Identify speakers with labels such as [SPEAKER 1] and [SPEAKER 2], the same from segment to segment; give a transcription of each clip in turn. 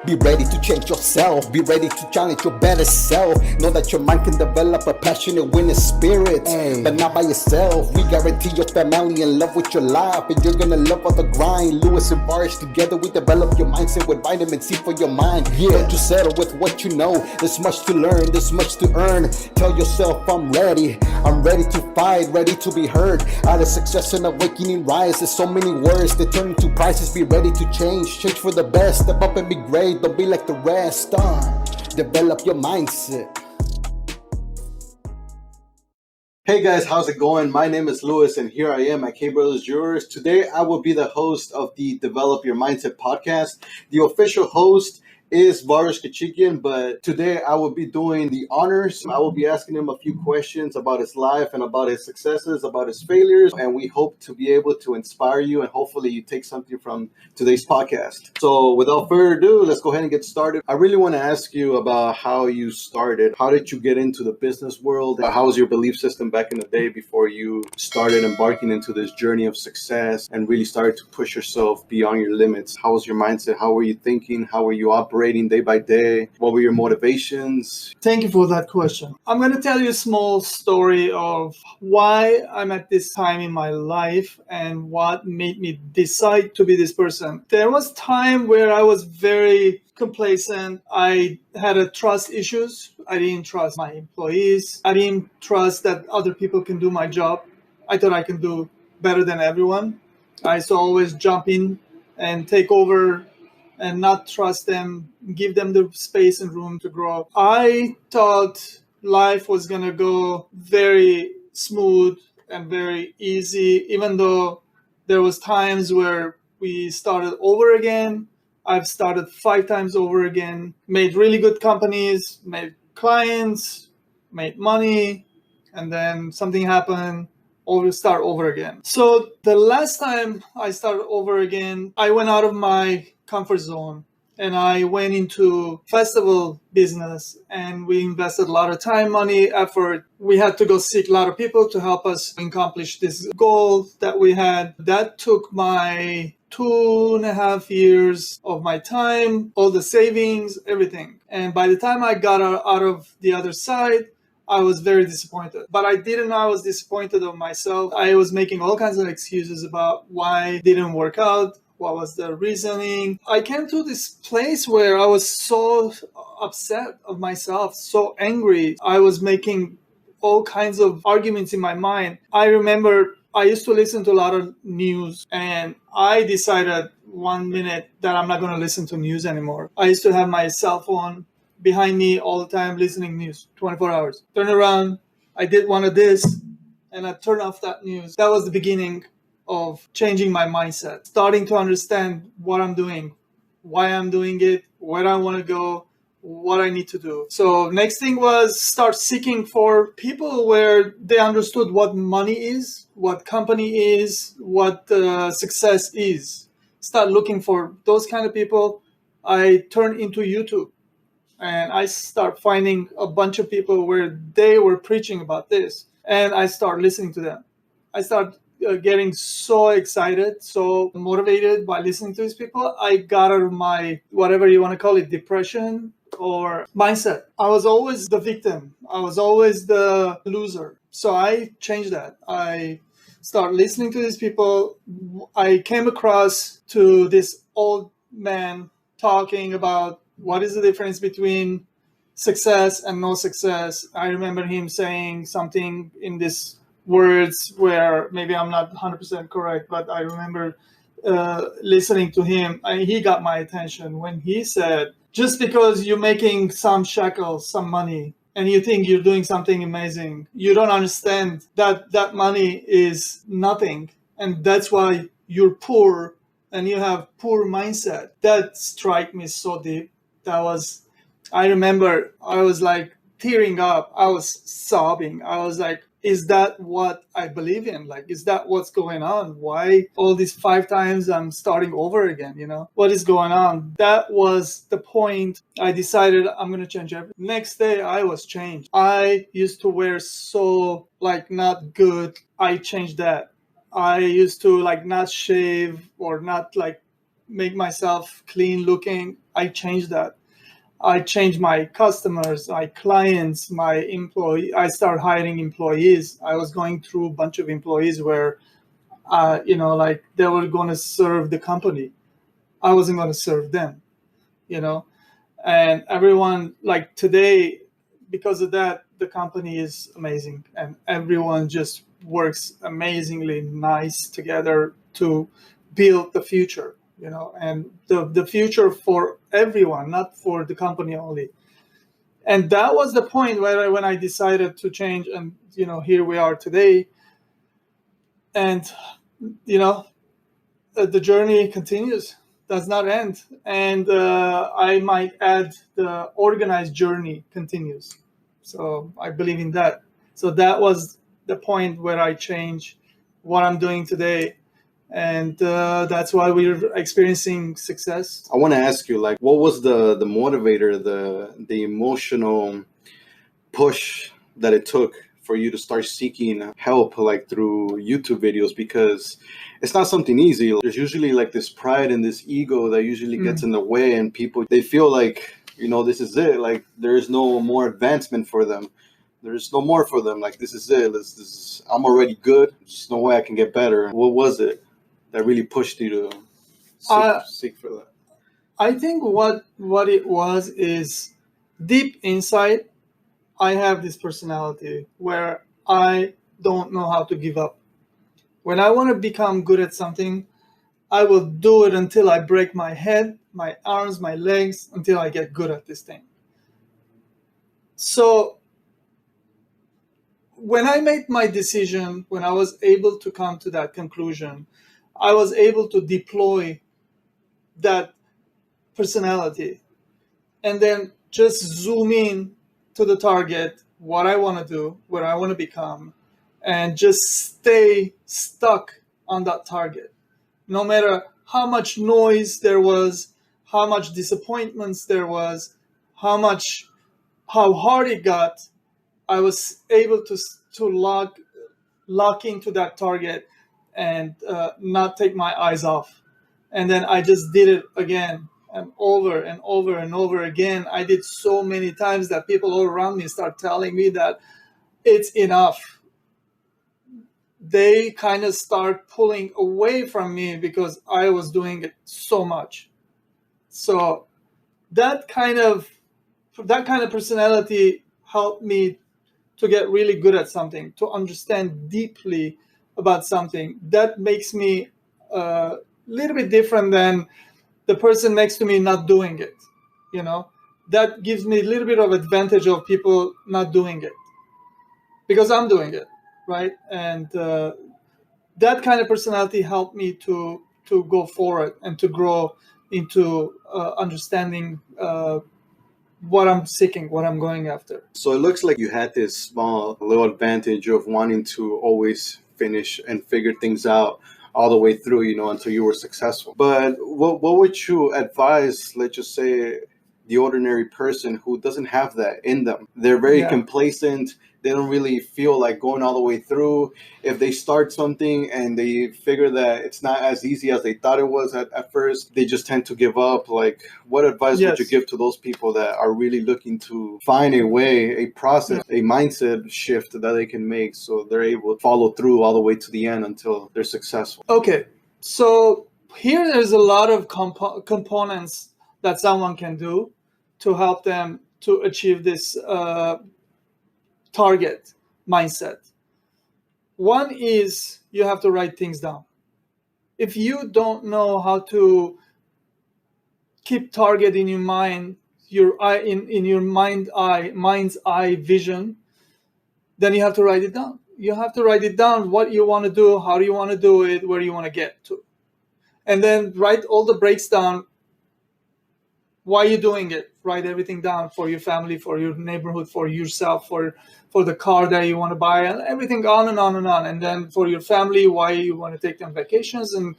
[SPEAKER 1] Be ready to change yourself. Be ready to challenge your better self. Know that your mind can develop a passionate winning spirit, but not by yourself. We guarantee your family in love with your life, and you're gonna love all the grind. Lewis and Bars together, we develop your mindset with vitamin C for your mind. Don't you settle with what you know. There's much to learn, there's much to earn. Tell yourself, I'm ready to fight, ready to be heard. Out of success and awakening rise. There's so many words that turn into prices. Be ready to change for the best. Step up and be great. Don't be like the rest. Develop your mindset. Hey guys, how's it going? My name is Louis, and here I am at K Brothers Jewelers. Today, I will be the host of the Develop Your Mindset podcast. The official host is Varis Kachikian, but today I will be doing the honors. I will be asking him a few questions about his life and about his successes, about his failures, and we hope to be able to inspire you and hopefully you take something from today's podcast. So without further ado, let's go ahead and get started. I really want to ask you about how you started. How did you get into the business world? How was your belief system back in the day before you started embarking into this journey of success and really started to push yourself beyond your limits? How was your mindset? How were you thinking? How were you operating day by day? What were your motivations?
[SPEAKER 2] Thank you for that question. I'm going to tell you a small story of why I'm at this time in my life and what made me decide to be this person. There was time where I was very complacent. I had trust issues. I didn't trust my employees. I didn't trust that other people can do my job. I thought I can do better than everyone. I used to always jump in and take over and not trust them, give them the space and room to grow. I thought life was going to go very smooth and very easy, even though there was times where we started over again. I've started 5 times over again, made really good companies, made clients, made money, and then something happened. Start over again. So the last time I started over again, I went out of my comfort zone and I went into festival business, and we invested a lot of time, money, effort. We had to go seek a lot of people to help us accomplish this goal that we had. That took my 2.5 years of my time, all the savings, everything. And by the time I got out of the other side, I was very disappointed. But I didn't know I was disappointed of myself. I was making all kinds of excuses about why it didn't work out. What was the reasoning? I came to this place where I was so upset of myself, so angry. I was making all kinds of arguments in my mind. I remember I used to listen to a lot of news, and I decided one minute that I'm not going to listen to news anymore. I used to have my cell phone behind me all the time, listening news 24 hours. Turn around, I did one of this, and I turned off that news. That was the beginning of changing my mindset, starting to understand what I'm doing, why I'm doing it, where I want to go, what I need to do. So next thing was start seeking for people where they understood what money is, what company is, what success is. Start looking for those kind of people. I turned into YouTube. And I start finding a bunch of people where they were preaching about this. And I start listening to them. I start getting so excited, so motivated by listening to these people. I got out of my, whatever you want to call it, depression or mindset. I was always the victim. I was always the loser. So I changed that. I start listening to these people. I came across to this old man talking about what is the difference between success and no success. I remember him saying something in these words where maybe I'm not 100% correct, but I remember listening to him. He got my attention when he said, just because you're making some shekels, some money, and you think you're doing something amazing, you don't understand that that money is nothing. And that's why you're poor and you have poor mindset. That struck me so deep. I remember I was like tearing up. I was sobbing. I was like, is that what I believe in? Like, is that what's going on? Why all these 5 times I'm starting over again? What is going on? That was the point. I decided I'm going to change everything. Next day, I was changed. I used to wear so not good. I changed that. I used to not shave or not make myself clean looking. I changed that. I changed my customers, my clients, my employee. I started hiring employees. I was going through a bunch of employees where, like they were going to serve the company. I wasn't going to serve them, and everyone, like today, because of that, the company is amazing and everyone just works amazingly nice together to build the future, and the future for everyone, not for the company only. And that was the point where when I decided to change, and here we are today. And the journey continues, does not end. And I might add, the organized journey continues. So I believe in that. So that was the point where I changed what I'm doing today. And that's why we're experiencing success.
[SPEAKER 1] I want to ask you, like, what was the motivator, the emotional push that it took for you to start seeking help, like through YouTube videos? Because it's not something easy. There's usually like this pride and this ego that usually gets in the way, and people, they feel like, this is it. Like there's no more advancement for them. There's no more for them. Like this is it. I'm already good. There's no way I can get better. What was it that really pushed you to seek for that?
[SPEAKER 2] I think what it was is, deep inside, I have this personality where I don't know how to give up. When I want to become good at something, I will do it until I break my head, my arms, my legs, until I get good at this thing. So when I made my decision, when I was able to come to that conclusion, I was able to deploy that personality and then just zoom in to the target, what I want to do, where I want to become, and just stay stuck on that target. No matter how much noise there was, how much disappointments there was, how hard it got, I was able to lock into that target and not take my eyes off. And then I just did it again and over and over and over again. I did so many times that people all around me start telling me that it's enough. They kind of start pulling away from me because I was doing it so much. So that kind of personality helped me to get really good at something, to understand deeply about something. That makes me a little bit different than the person next to me not doing it. That gives me a little bit of advantage of people not doing it because I'm doing it, right? And that kind of personality helped me to go forward and to grow into understanding what I'm seeking, what I'm going after.
[SPEAKER 1] So it looks like you had this small little advantage of wanting to always finish and figure things out all the way through, until you were successful. But what would you advise, let's just say, the ordinary person who doesn't have that in them? They're very complacent. They don't really feel like going all the way through. If they start something and they figure that it's not as easy as they thought it was at first, they just tend to give up. Like, what advice would you give to those people that are really looking to find a way, a process, a mindset shift that they can make so they're able to follow through all the way to the end until they're successful?
[SPEAKER 2] Okay, so here there's a lot of components that someone can do to help them to achieve this target mindset. One is you have to write things down. If you don't know how to keep target in your mind, in your mind's eye vision, then you have to write it down. You have to write it down, what you want to do, how do you want to do it, where you want to get to. And then write all the breaks down. Why are you doing it? Write everything down, for your family, for your neighborhood, for yourself, for the car that you want to buy, and everything on and on and on. And then for your family, why you want to take them vacations and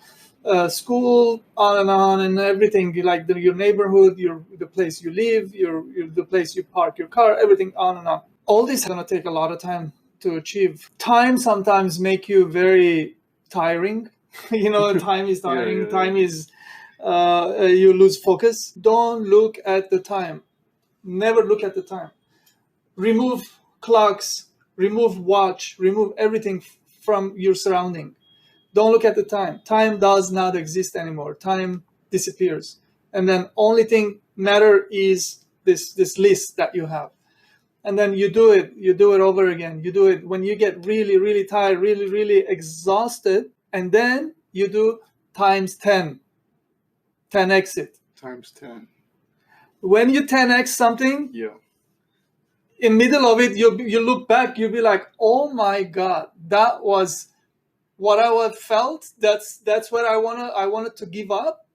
[SPEAKER 2] school, on, and everything. Like your neighborhood, the place you live, the place you park your car, everything on and on. All this is going to take a lot of time to achieve. Time sometimes make you very tiring. Time is tiring. Time is you lose focus. Don't look at the time. Never look at the time. Remove clocks, remove watch, remove everything from your surrounding. Don't look at the time. Time does not exist anymore. Time disappears. And then only thing matter is this list that you have. And then you do it over again. You do it when you get really, really tired, really, really exhausted. And then you do times 10. 10x it.
[SPEAKER 1] Times 10.
[SPEAKER 2] When you 10x something,
[SPEAKER 1] Yeah.
[SPEAKER 2] in middle of it, you look back, you'll be like, oh my God, that was what I felt. That's what I wanted to give up.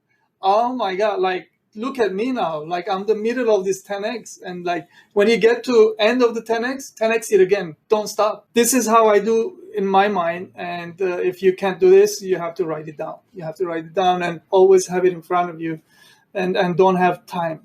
[SPEAKER 2] Oh my God, like look at me now. Like I'm the middle of this 10x. And like when you get to end of the 10x it again. Don't stop. This is how I do in my mind. And if you can't do this, you have to write it down. You have to write it down and always have it in front of you. And don't have time.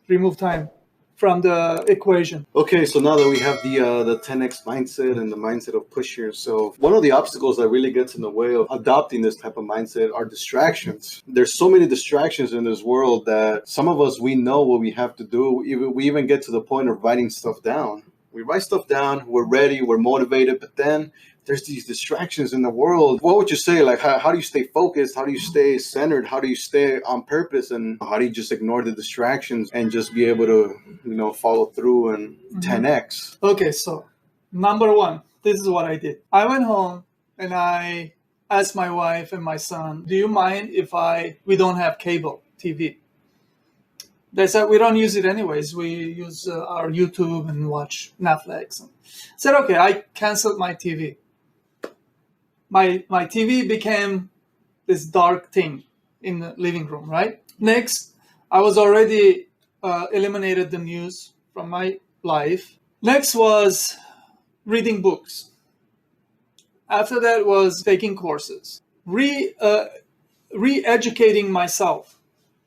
[SPEAKER 2] Remove time from the equation.
[SPEAKER 1] Okay, so now that we have the 10x mindset and the mindset of push yourself, one of the obstacles that really gets in the way of adopting this type of mindset are distractions. There's so many distractions in this world that some of us, we know what we have to do. We even get to the point of writing stuff down. We write stuff down, we're ready, we're motivated, but then there's these distractions in the world. What would you say? Like, how do you stay focused? How do you stay centered? How do you stay on purpose? And how do you just ignore the distractions and just be able to, follow through and 10x?
[SPEAKER 2] Okay, so number one, this is what I did. I went home and I asked my wife and my son, do you mind if we don't have cable TV? They said, we don't use it anyways. We use our YouTube and watch Netflix. I said, okay, I canceled my TV. My TV became this dark thing in the living room, right? Next, I was already eliminated the news from my life. Next was reading books. After that was taking courses, re-educating myself,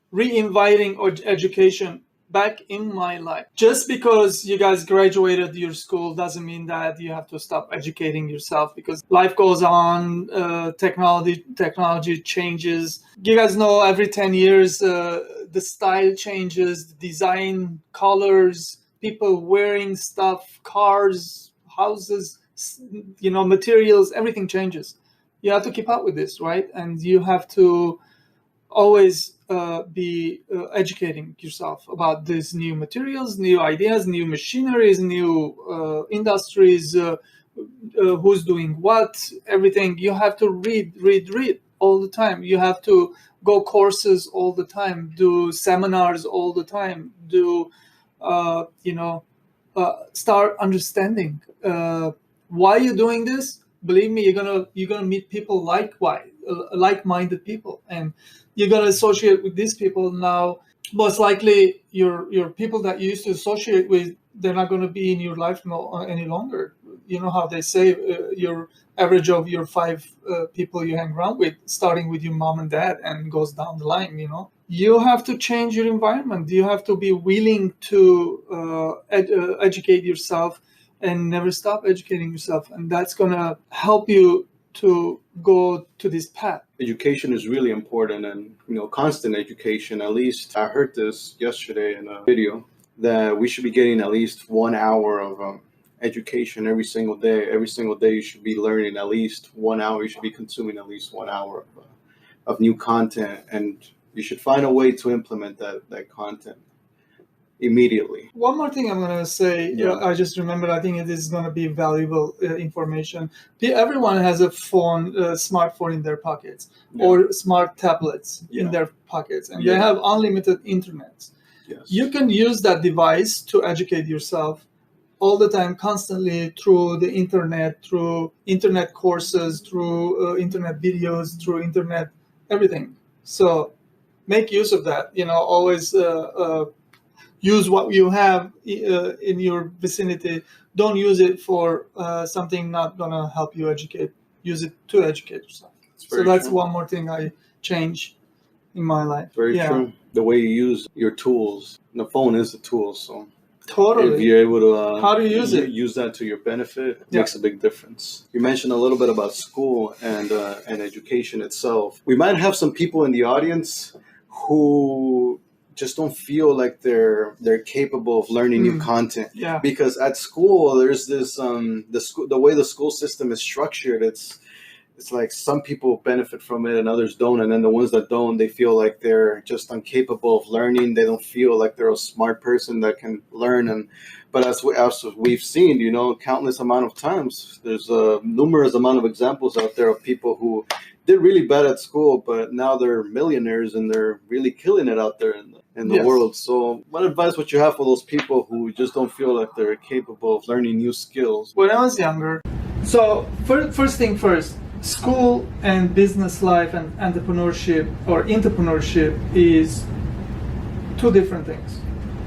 [SPEAKER 2] re-inviting education back in my life. Just because you guys graduated your school doesn't mean that you have to stop educating yourself, because life goes on, technology changes. You guys know every 10 years the style changes, the design, colors, people wearing stuff, cars, houses, materials, everything changes. You have to keep up with this, right? And you have to always be educating yourself about these new materials, new ideas, new machineries, new industries, who's doing what, everything. You have to read all the time. You have to go courses all the time, do seminars all the time, start understanding why you're doing this. Believe me, you're gonna meet people like-minded people, and you're gonna associate with these people. Now, most likely, your people that you used to associate with, they're not gonna be in your life any longer. You know how they say your average of your 5 people you hang around with, starting with your mom and dad, and goes down the line. You have to change your environment. You have to be willing to educate yourself and never stop educating yourself. And that's going to help you to go to this path.
[SPEAKER 1] Education is really important, and constant education. At least I heard this yesterday in a video, that we should be getting at least 1 hour of education every single day. Every single day you should be learning at least 1 hour. You should be consuming at least 1 hour of new content, and you should find a way to implement that content immediately.
[SPEAKER 2] One more thing I'm going to say, I just remembered, I think it is going to be valuable information. Everyone has a smartphone in their pockets, or smart tablets in their pockets, and they have unlimited internet.
[SPEAKER 1] Yes.
[SPEAKER 2] You can use that device to educate yourself all the time, constantly, through the internet, through internet courses, through internet videos, through internet, everything. So make use of that. Always use what you have in your vicinity. Don't use it for something not going to help you educate. Use it to educate yourself. So that's true. One more thing I change in my life.
[SPEAKER 1] Very true. The way you use your tools. The phone is a tool, so
[SPEAKER 2] totally.
[SPEAKER 1] If you're able to
[SPEAKER 2] how to use
[SPEAKER 1] use that to your benefit, it makes a big difference. You mentioned a little bit about school and education itself. We might have some people in the audience who just don't feel like they're capable of learning new content.
[SPEAKER 2] Yeah.
[SPEAKER 1] Because at school there's this the way the school system is structured, it's like some people benefit from it and others don't, and then the ones that don't, they feel like they're just incapable of learning. They don't feel like they're a smart person that can learn. But as we've seen, countless amount of times, there's a numerous amount of examples out there of people who did really bad at school, but now they're millionaires and they're really killing it out there in the world. So what advice would you have for those people who just don't feel like they're capable of learning new skills?
[SPEAKER 2] When I was younger, so first thing first, school and business life and entrepreneurship is two different things.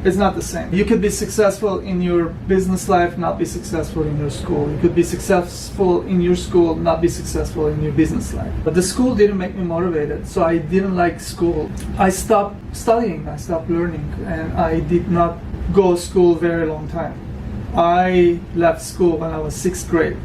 [SPEAKER 2] It's not the same. You could be successful in your business life, not be successful in your school. You could be successful in your school, not be successful in your business life. But the school didn't make me motivated, so I didn't like school. I stopped studying, I stopped learning, and I did not go to school very long time. I left school when I was 6th grade.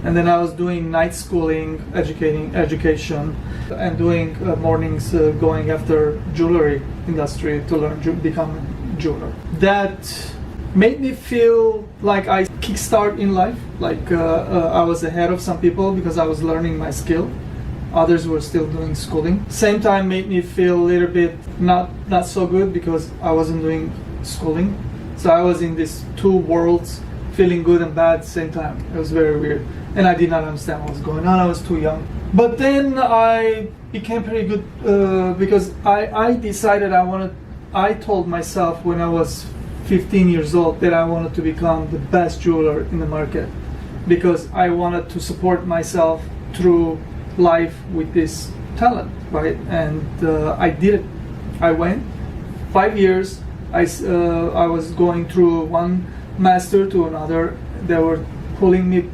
[SPEAKER 2] And then I was doing night schooling, education, and doing mornings going after jewelry industry to learn become a jeweler. That made me feel like I kickstart in life, like I was ahead of some people because I was learning my skill. Others were still doing schooling. Same time made me feel a little bit not so good because I wasn't doing schooling. So I was in these two worlds, feeling good and bad at the same time. It was very weird. And I did not understand what was going on. I was too young. But then I became pretty good because I decided I told myself when I was 15 years old that I wanted to become the best jeweler in the market because I wanted to support myself through life with this talent, right? And I did it. I went 5 years. I was going through one master to another. They were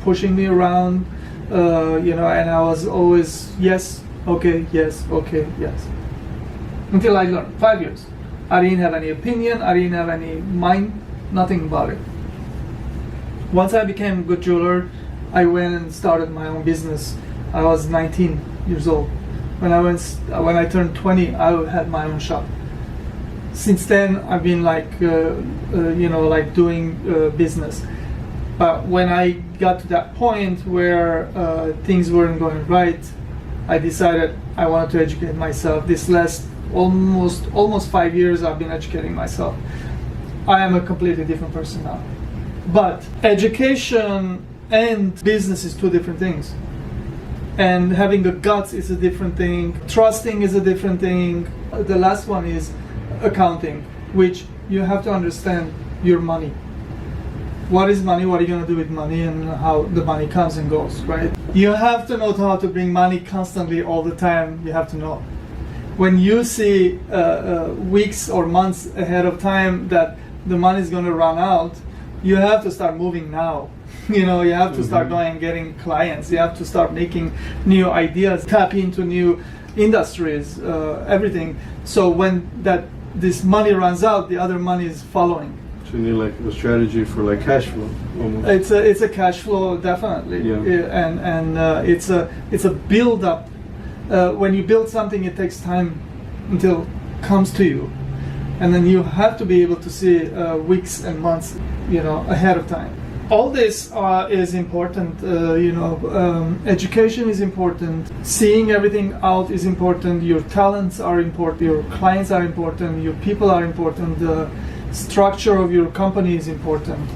[SPEAKER 2] pushing me around, and I was always yes, okay, yes, until I learned. 5 years. I didn't have any opinion, I didn't have any mind, nothing about it. Once I became a good jeweler, I went and started my own business. I was 19 years old. When I turned 20, I had my own shop. Since then, I've been doing business. But when I got to that point where things weren't going right, I decided I wanted to educate myself. This last almost 5 years, I've been educating myself. I am a completely different person now. But education and business is two different things. And having the guts is a different thing. Trusting is a different thing. The last one is accounting, which you have to understand your money. What is money? What are you going to do with money, and how the money comes and goes, right? You have to know how to bring money constantly all the time. You have to know. When you see weeks or months ahead of time that the money is going to run out, you have to start moving now. You have to start going and getting clients. You have to start making new ideas, tap into new industries, everything. So when this money runs out, the other money is following.
[SPEAKER 1] So you need like a strategy for like cash flow almost.
[SPEAKER 2] It's a cash flow, definitely.
[SPEAKER 1] Yeah.
[SPEAKER 2] And it's a build up. When you build something, it takes time until it comes to you, and then you have to be able to see weeks and months, ahead of time. All this is important. Education is important. Seeing everything out is important. Your talents are important. Your clients are important. Your people are important. The structure of your company is important.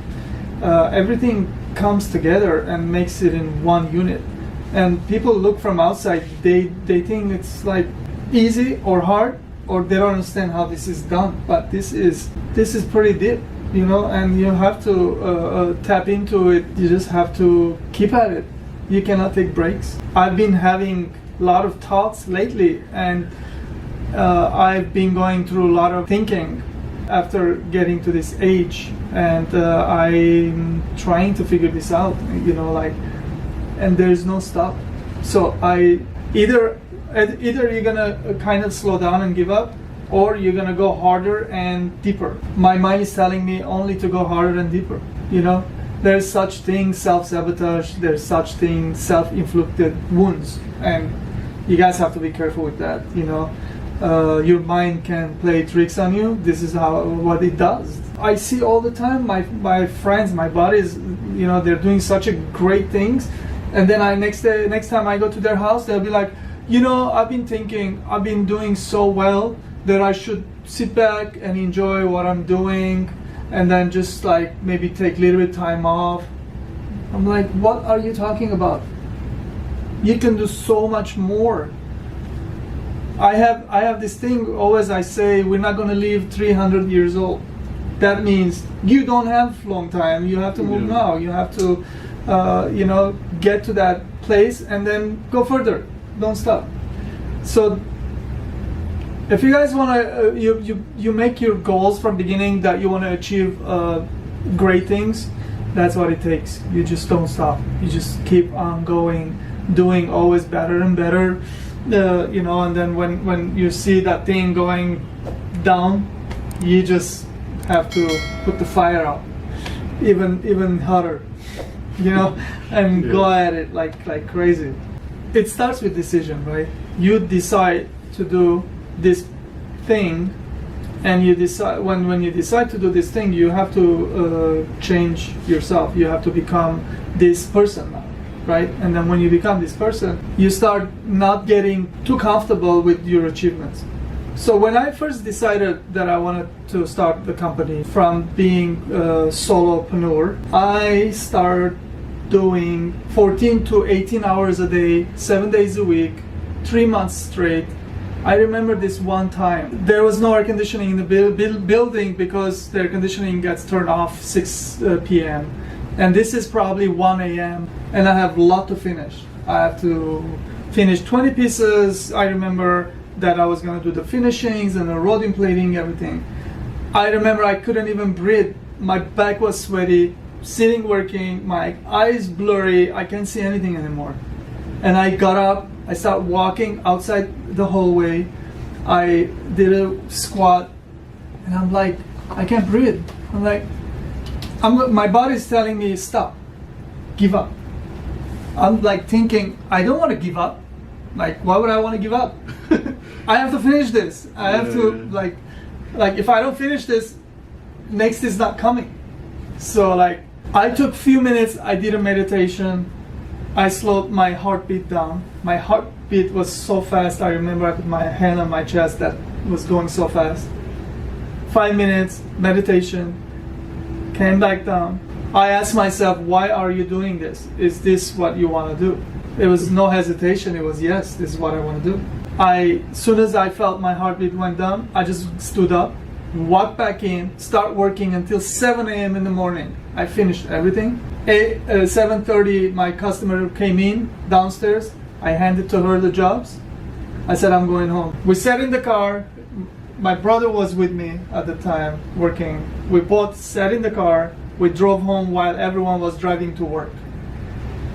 [SPEAKER 2] Everything comes together and makes it in one unit. And people look from outside, they think it's like easy or hard, or they don't understand how this is done. But this is pretty deep, and you have to tap into it. You just have to keep at it. You cannot take breaks. I've been having a lot of thoughts lately, and I've been going through a lot of thinking after getting to this age, and I'm trying to figure this out, and there's no stop. So either you're gonna kind of slow down and give up, or you're gonna go harder and deeper. My mind is telling me only to go harder and deeper. There's such thing self-sabotage, there's such thing self-inflicted wounds, and you guys have to be careful with that. your mind can play tricks on you. This is what it does. I see all the time my friends, my buddies, they're doing such a great things, and then next time I go to their house, they'll be like, I've been thinking I've been doing so well that I should sit back and enjoy what I'm doing, and then just like maybe take a little bit time off. I'm like, what are you talking about? You can do so much more. I have this thing always. I say we're not going to live 300 years old. That means you don't have long time. You have to move now. You have to, get to that place and then go further. Don't stop. So, if you guys want to, you make your goals from beginning that you want to achieve great things. That's what it takes. You just don't stop. You just keep on going, doing always better and better. And then when you see that thing going down, you just have to put the fire out, even hotter, and go at it like crazy. It starts with decision, right? You decide to do this thing, and you decide when you decide to do this thing, you have to change yourself. You have to become this person now. Right? And then when you become this person, you start not getting too comfortable with your achievements. So when I first decided that I wanted to start the company from being a solopreneur, I started doing 14 to 18 hours a day, 7 days a week, 3 months straight. I remember this one time. There was no air conditioning in the building because the air conditioning gets turned off 6 p.m. And this is probably 1 a.m. and I have a lot to finish. I have to finish 20 pieces. I remember that I was going to do the finishings and the roading plating, everything. I remember I couldn't even breathe. My back was sweaty, sitting working, my eyes blurry, I can't see anything anymore. And I got up, I started walking outside the hallway. I did a squat and I'm like, I can't breathe. I'm like, my body's telling me stop, give up. I'm like thinking, I don't want to give up. Like, why would I want to give up? I have to finish this. I have to like if I don't finish this, next is not coming. So like, I took few minutes. I did a meditation. I slowed my heartbeat down. My heartbeat was so fast. I remember I put my hand on my chest. That was going so fast. 5 minutes meditation. Came back down. I asked myself, why are you doing this? Is this what you want to do? It was no hesitation. It was yes, this is what I want to do. As soon as I felt my heartbeat went down, I just stood up, walked back in, start working until 7 a.m. in the morning. I finished everything. 7:30, my customer came in downstairs. I handed to her the jobs. I said, I'm going home. We sat in the car. My brother was with me at the time working. We both sat in the car. We drove home while everyone was driving to work.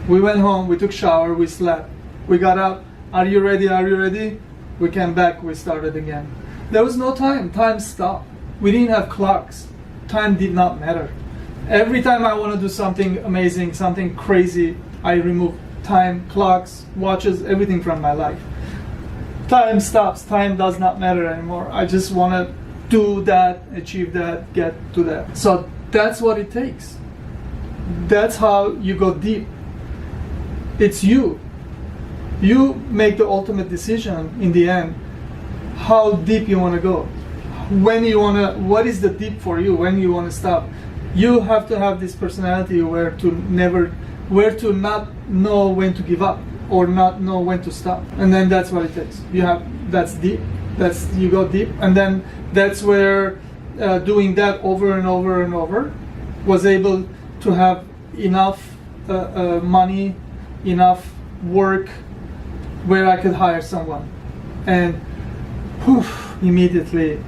[SPEAKER 2] We went home, we took shower, we slept. We got up, are you ready, are you ready? We came back, we started again. There was no time, time stopped. We didn't have clocks. Time did not matter. Every time I want to do something amazing, something crazy, I remove time, clocks, watches, everything from my life. Time stops, time does not matter anymore. I just want to do that, achieve that, get to that. So that's what it takes. That's how you go deep. It's you. You make the ultimate decision in the end, how deep you want to go. When you want to, what is the deep for you, when you want to stop. You have to have this personality where to not know when to give up or not know when to stop. And then that's what it takes. That's deep. You go deep. And then that's where doing that over and over and over was able to have enough money, enough work where I could hire someone. And immediately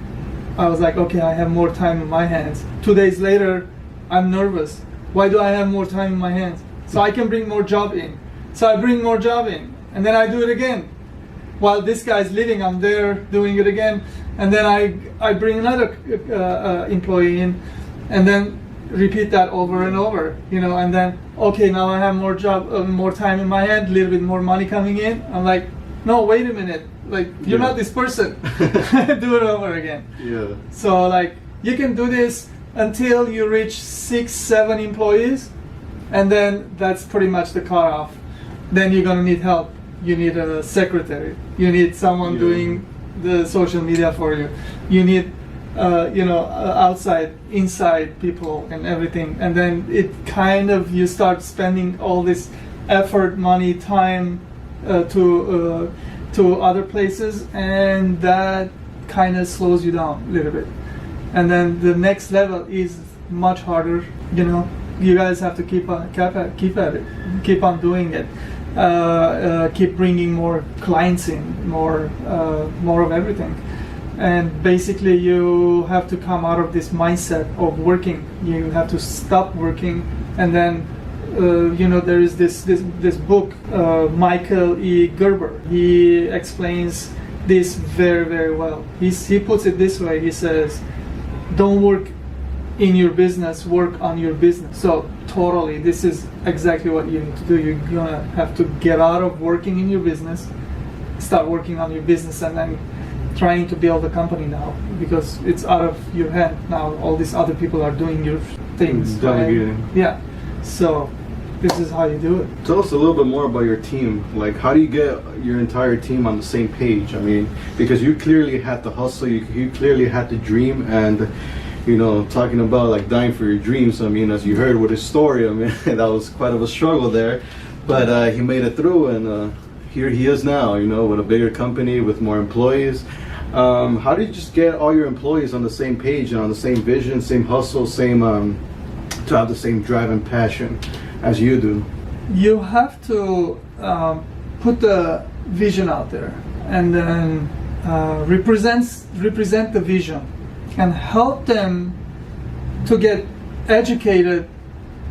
[SPEAKER 2] I was like, okay, I have more time in my hands. 2 days later, I'm nervous. Why do I have more time in my hands? So I can bring more job in. So I bring more job in, and then I do it again. While this guy's leaving, I'm there doing it again, and then I bring another employee in, and then repeat that over and over, and then, okay, now I have more job, more time in my hand, a little bit more money coming in. I'm like, no, wait a minute. Like, you're not this person. Do it over again.
[SPEAKER 1] Yeah.
[SPEAKER 2] So like, you can do this until you reach 6-7 employees, and then that's pretty much the cutoff. Then you're gonna need help. You need a secretary. You need someone doing the social media for you. You need outside, inside people and everything. And then it kind of, you start spending all this effort, money, time to other places, and that kind of slows you down a little bit. And then the next level is much harder. You guys have to keep at it, keep on doing it, keep bringing more clients in, more of everything. And basically, you have to come out of this mindset of working. You have to stop working, and then there is this book, Michael E. Gerber. He explains this very, very well. He puts it this way. He says, "Don't work in your business, work on your business." So totally, this is exactly what you need to do. You're gonna have to get out of working in your business, start working on your business, and then trying to build a company now, because it's out of your hand now. All these other people are doing your things.
[SPEAKER 1] Delegating.
[SPEAKER 2] Yeah. So this is how you do it.
[SPEAKER 1] Tell us a little bit more about your team. Like, how do you get your entire team on the same page? I mean, because you clearly had to hustle, you clearly had to dream, and talking about like dying for your dreams. I mean, as you heard with his story, I mean, that was quite of a struggle there, but he made it through, and here he is now, with a bigger company, with more employees. How did you just get all your employees on the same page and on the same vision, same hustle, same to have the same drive and passion as you do?
[SPEAKER 2] You have to put the vision out there, and then represent the vision, and help them to get educated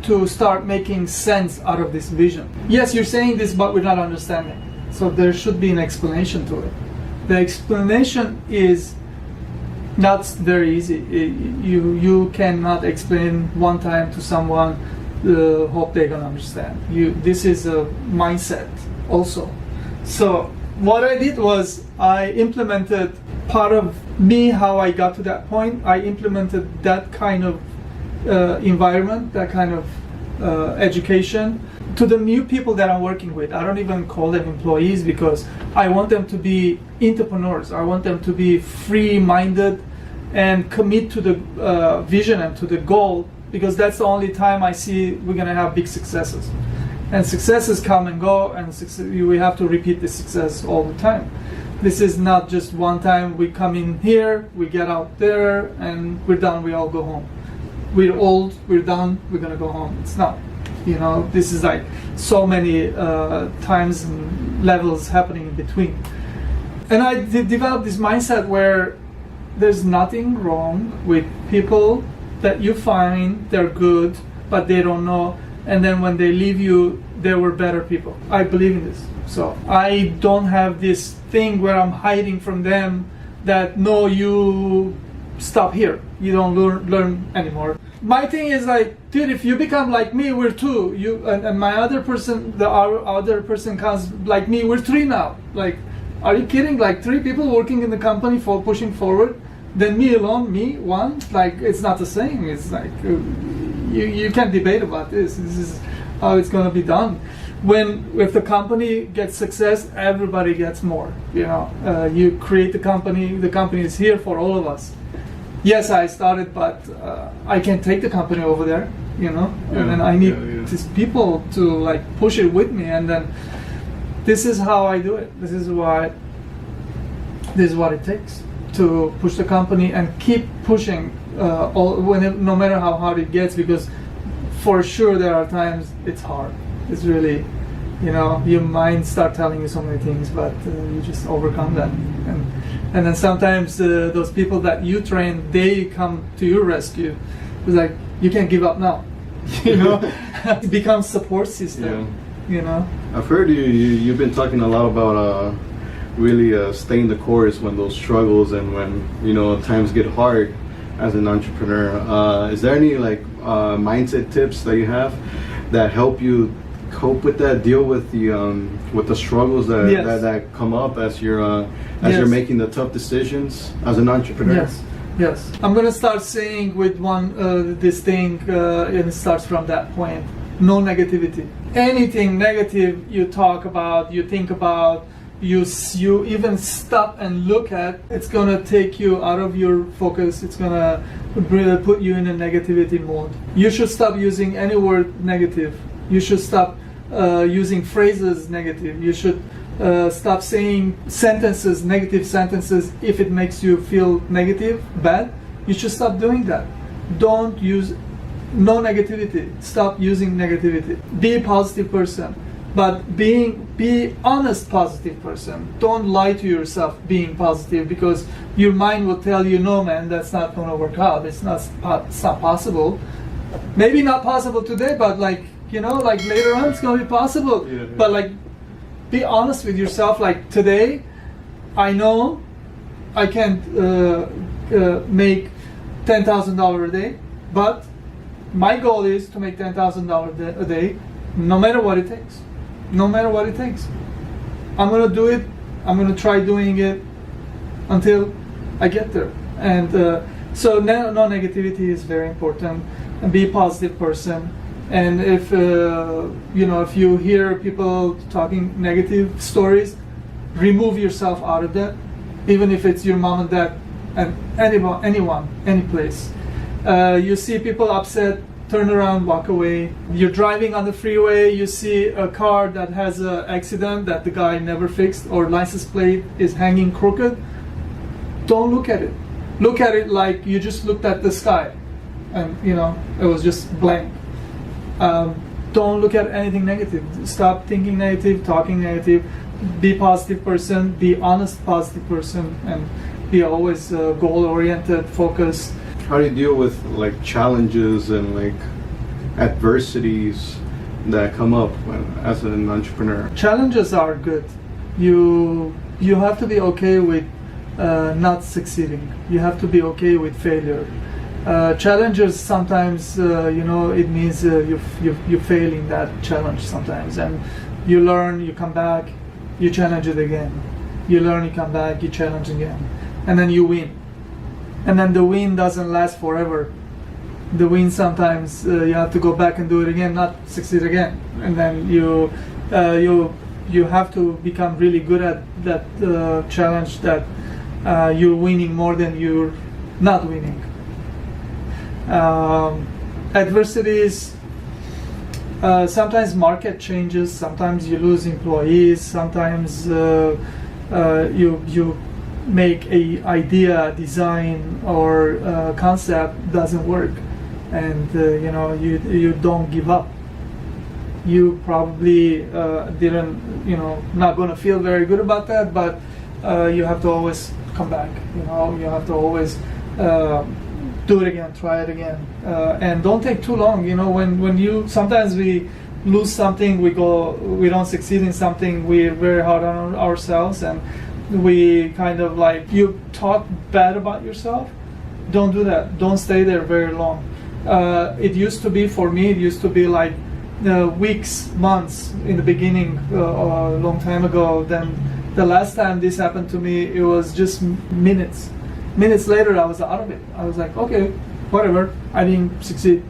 [SPEAKER 2] to start making sense out of this vision. Yes, you're saying this, but we're not understanding. So there should be an explanation to it. The explanation is not very easy. You cannot explain one time to someone, hope they're gonna understand. This is a mindset also. So what I did was I implemented part of me, how I got to that point. I implemented that kind of environment, that kind of education to the new people that I'm working with. I don't even call them employees, because I want them to be entrepreneurs. I want them to be free-minded and commit to the vision and to the goal, because that's the only time I see we're gonna have big successes. And successes come and go, and we have to repeat the success all the time. This is not just one time we come in here, we get out there, and we're done, we all go home. We're old, we're done, we're gonna go home. It's not. This is like so many times and levels happening in between. And I developed this mindset where there's nothing wrong with people that you find they're good, but they don't know, and then when they leave you, they were better people. I believe in this. So I don't have this thing where I'm hiding from them that, no, you stop here, you don't learn anymore. My thing is like, dude, if you become like me, we're two. And my other person, our other person comes like me, we're three now. Like, are you kidding? Like 3 people working in the company for pushing forward, then me alone, me one. Like, it's not the same. It's like you can't debate about this. This is how it's gonna be done. If the company gets success, everybody gets more. You create the company is here for all of us. Yes, I started, but I can't take the company over there, and then I need these people to like push it with me, and then this is how I do it. This is what it takes to push the company and keep pushing, no matter how hard it gets, because for sure there are times it's hard. It's really, your mind start telling you so many things, but you just overcome that. And then sometimes those people that you train, they come to your rescue. It's like, you can't give up now. It becomes support system.
[SPEAKER 1] I've heard you've been talking a lot about really staying the course when those struggles and when times get hard as an entrepreneur. Is there any like mindset tips that you have that help you cope with that? Deal with the struggles that
[SPEAKER 2] Yes.
[SPEAKER 1] that come up as you're
[SPEAKER 2] Yes.
[SPEAKER 1] making the tough decisions as an entrepreneur?
[SPEAKER 2] Yes, yes. I'm gonna start saying with one this thing, and it starts from that point. No negativity. Anything negative you talk about, you think about, you even stop and look at, it's gonna take you out of your focus. It's gonna put you in a negativity mode. You should stop using any word negative. You should stop using phrases negative. You should stop saying sentences, negative sentences, if it makes you feel negative, bad. You should stop doing that. Don't use no negativity. Stop using negativity. Be a positive person, but be honest positive person. Don't lie to yourself being positive, because your mind will tell you, no man, that's not going to work out. It's not possible. Maybe not possible today, but like later on it's going to be possible.
[SPEAKER 1] Yeah.
[SPEAKER 2] But like, be honest with yourself. Like, today I know I can't make $10,000 a day, but my goal is to make $10,000 a day, no matter what it takes. No matter what it takes. I'm going to do it. I'm going to try doing it until I get there. And so no negativity is very important. And be a positive person. And if if you hear people talking negative stories, remove yourself out of that. Even if it's your mom and dad, and anyone, any place. You see people upset, turn around, walk away. You're driving on the freeway, you see a car that has an accident that the guy never fixed, or license plate is hanging crooked. Don't look at it. Look at it like you just looked at the sky, and it was just blank. Don't look at anything negative. Stop thinking negative, talking negative. Be a positive person. Be honest, positive person, and be always goal-oriented, focused.
[SPEAKER 1] How do you deal with like challenges and like adversities that come up as an entrepreneur?
[SPEAKER 2] Challenges are good. You have to be okay with not succeeding. You have to be okay with failure. Challenges sometimes, it means you fail in that challenge sometimes, and you learn, you come back, you challenge it again. You learn, you come back, you challenge again, and then you win. And then the win doesn't last forever. The win sometimes you have to go back and do it again, not succeed again, and then you have to become really good at that challenge, that you're winning more than you're not winning. Adversities, sometimes market changes, sometimes you lose employees, sometimes you make a idea, design, or concept doesn't work, and you don't give up. You probably didn't, not going to feel very good about that, but you have to always come back. You have to always do it again, try it again, and don't take too long. When sometimes we lose something, we don't succeed in something, we're very hard on ourselves, and we kind of like, you talk bad about yourself. Don't do that. Don't stay there very long. It used to be, for me, like weeks, months in the beginning, a long time ago. Then the last time this happened to me, it was just minutes. Minutes later, I was out of it. I was like, okay, whatever, I didn't succeed.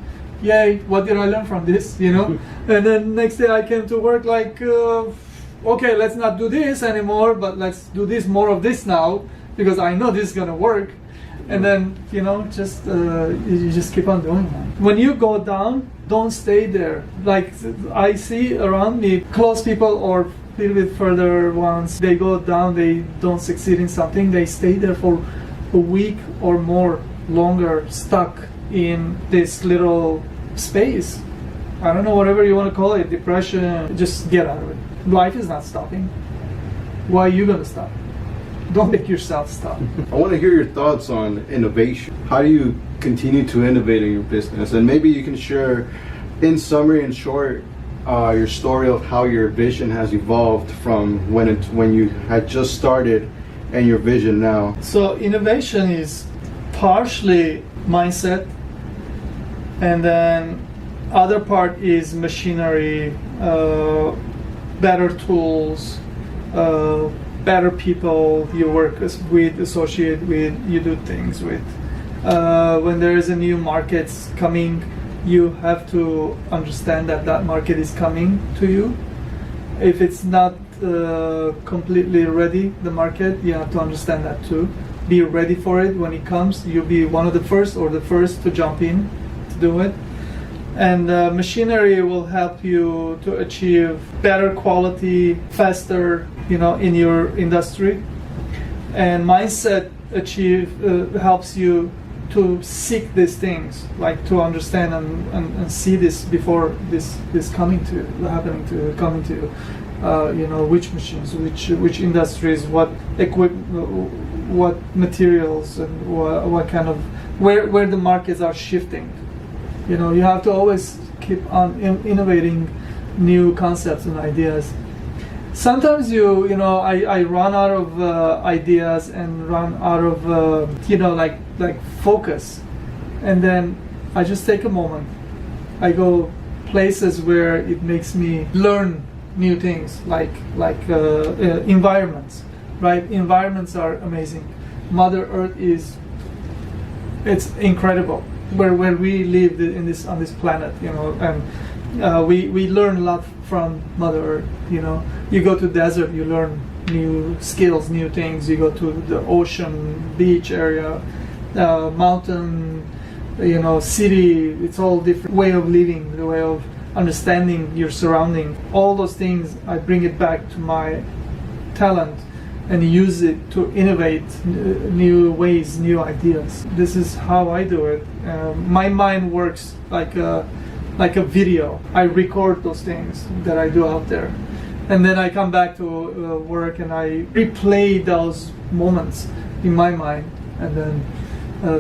[SPEAKER 2] Yay, what did I learn from this, And then next day I came to work like, okay, let's not do this anymore, but let's do more of this now, because I know this is gonna work. And then, you just keep on doing that. When you go down, don't stay there. Like, I see around me, close people or a little bit further ones, they go down, they don't succeed in something, they stay there for a week or more, longer, stuck in this little space. I don't know, whatever you want to call it, depression, just get out of it. Life is not stopping. Why are you going to stop? Don't make yourself stop.
[SPEAKER 1] I want to hear your thoughts on innovation. How do you continue to innovate in your business? And maybe you can share, in summary and short, your story of how your vision has evolved from when you had just started and your vision now.
[SPEAKER 2] So innovation is partially mindset, and then Other part is machinery, better tools, better people you work with, associate with, you do things with. When there is a new market coming, you have to understand that that market is coming to you. If it's not completely ready, the market, you have to understand that too. Be ready for it when it comes. You'll be one of the first or the first to jump in to do it. And machinery will help you to achieve better quality, faster, in your industry. And mindset helps you to seek these things, like to understand and see this before this coming to you, coming to you. Which machines, which industries, what what materials, and what kind of where the markets are shifting. You have to always keep on innovating new concepts and ideas. Sometimes I run out of ideas and run out of like focus, and then I just take a moment. I go places where it makes me learn new things, like environments, right? Environments are amazing. Mother Earth it's incredible where we live on this planet, and we learn a lot from Mother Earth. You go to desert, you learn new skills, new things. You go to the ocean, beach area, mountain, city. It's all different way of living, the way of understanding your surrounding. All those things, I bring it back to my talent and use it to innovate new ways, new ideas. This is how I do it. My mind works like a video. I record those things that I do out there, and then I come back to work and I replay those moments in my mind, and then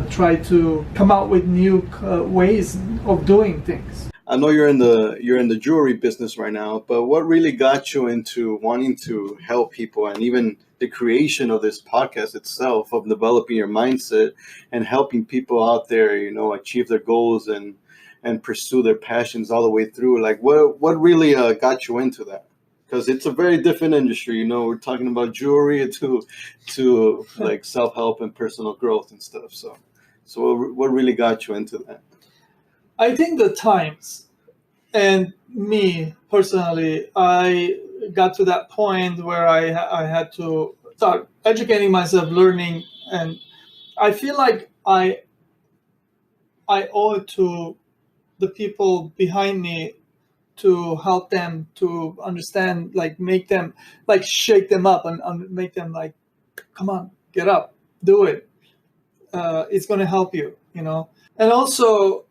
[SPEAKER 2] try to come out with new ways of doing things.
[SPEAKER 1] I know you're in the jewelry business right now, but what really got you into wanting to help people, and even the creation of this podcast itself, of developing your mindset and helping people out there, achieve their goals and pursue their passions all the way through? Like, what really got you into that? Because it's a very different industry. We're talking about jewelry to like self-help and personal growth and stuff. So what really got you into that?
[SPEAKER 2] I think the times, and me personally, I got to that point where I had to start educating myself, learning, and I feel like I owe it to the people behind me to help them to understand, like make them, like shake them up and make them like, come on, get up, do it. It's going to help you, And also,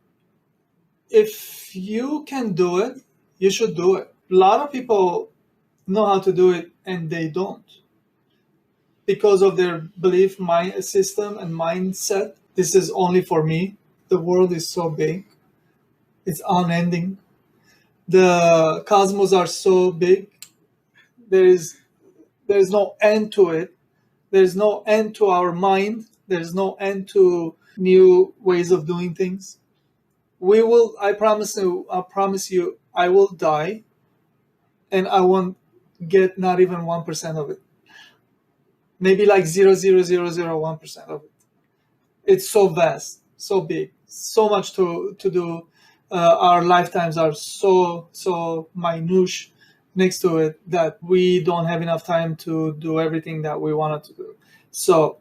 [SPEAKER 2] if you can do it, you should do it. A lot of people know how to do it and they don't, because of their belief mind system and mindset. This is only for me. The world is so big. It's unending. The cosmos are so big. There's no end to it. There's no end to our mind. There's no end to new ways of doing things. I promise you, I will die and I won't get not even 1% of it. Maybe like 0.0001% of it. It's so vast, so big, so much to do. Our lifetimes are so minute next to it that we don't have enough time to do everything that we wanted to do. So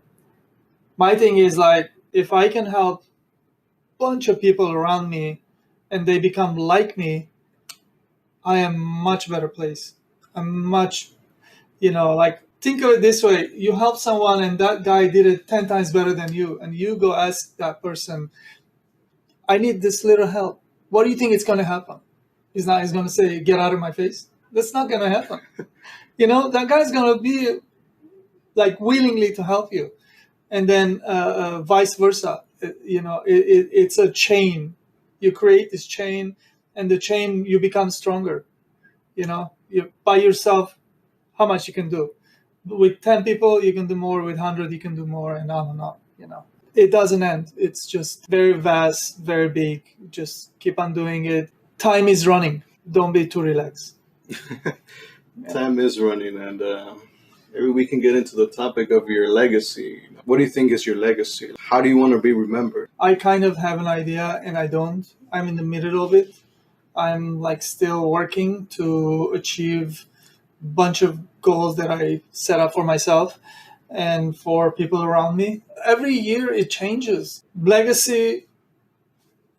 [SPEAKER 2] my thing is, like, if I can help bunch of people around me and they become like me, I am much better place. I'm much, like, think of it this way. You help someone and that guy did it 10 times better than you, and you go ask that person, I need this little help. What do you think is going to happen? He's going to say, get out of my face. That's not going to happen. That guy's going to be like willingly to help you. And then vice versa. It's a chain. You create this chain, and the chain, you become stronger. You by yourself, how much you can do. With 10 people, you can do more. With 100, you can do more, and on and on. It doesn't end. It's just very vast, very big. Just keep on doing it. time is running. Don't be too relaxed.
[SPEAKER 1] Time is running, and maybe we can get into the topic of your legacy. What do you think is your legacy? How do you want to be remembered?
[SPEAKER 2] I kind of have an idea and I don't. I'm in the middle of it. I'm like still working to achieve a bunch of goals that I set up for myself and for people around me. Every year it changes. Legacy,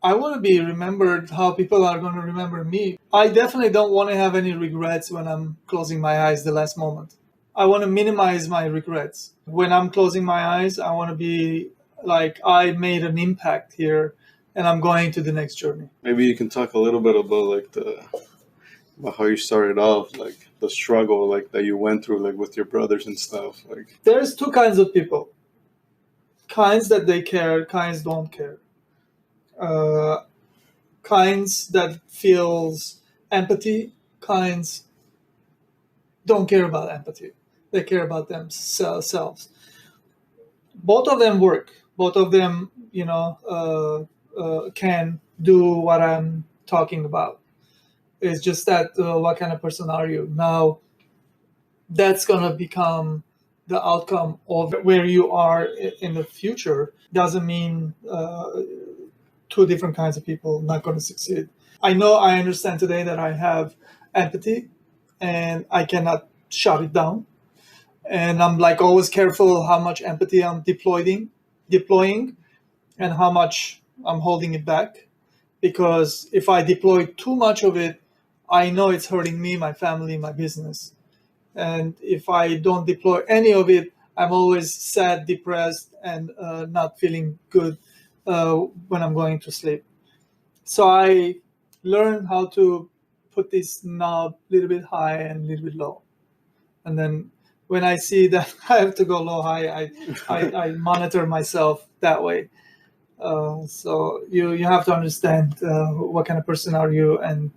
[SPEAKER 2] I want to be remembered how people are going to remember me. I definitely don't want to have any regrets when I'm closing my eyes the last moment. I want to minimize my regrets. When I'm closing my eyes, I want to be like, I made an impact here and I'm going to the next journey.
[SPEAKER 1] Maybe you can talk a little bit about about how you started off, like the struggle, like that you went through, like with your brothers and stuff. Like,
[SPEAKER 2] There's two kinds of people. Kinds that they care, kinds don't care. Uh, Kinds that feels empathy, kinds don't care about empathy. They care about themselves. Both of them work. Both of them, can do what I'm talking about. It's just that what kind of person are you? Now, that's gonna become the outcome of where you are in the future. Doesn't mean two different kinds of people not going to succeed. I understand today that I have empathy and I cannot shut it down. And I'm like always careful how much empathy I'm deploying and how much I'm holding it back. Because if I deploy too much of it, I know it's hurting me, my family, my business. And if I don't deploy any of it, I'm always sad, depressed, and not feeling good when I'm going to sleep. So I learned how to put this knob a little bit high and a little bit low. And then when I see that I have to go low, high, I monitor myself that way. So you have to understand what kind of person are you, and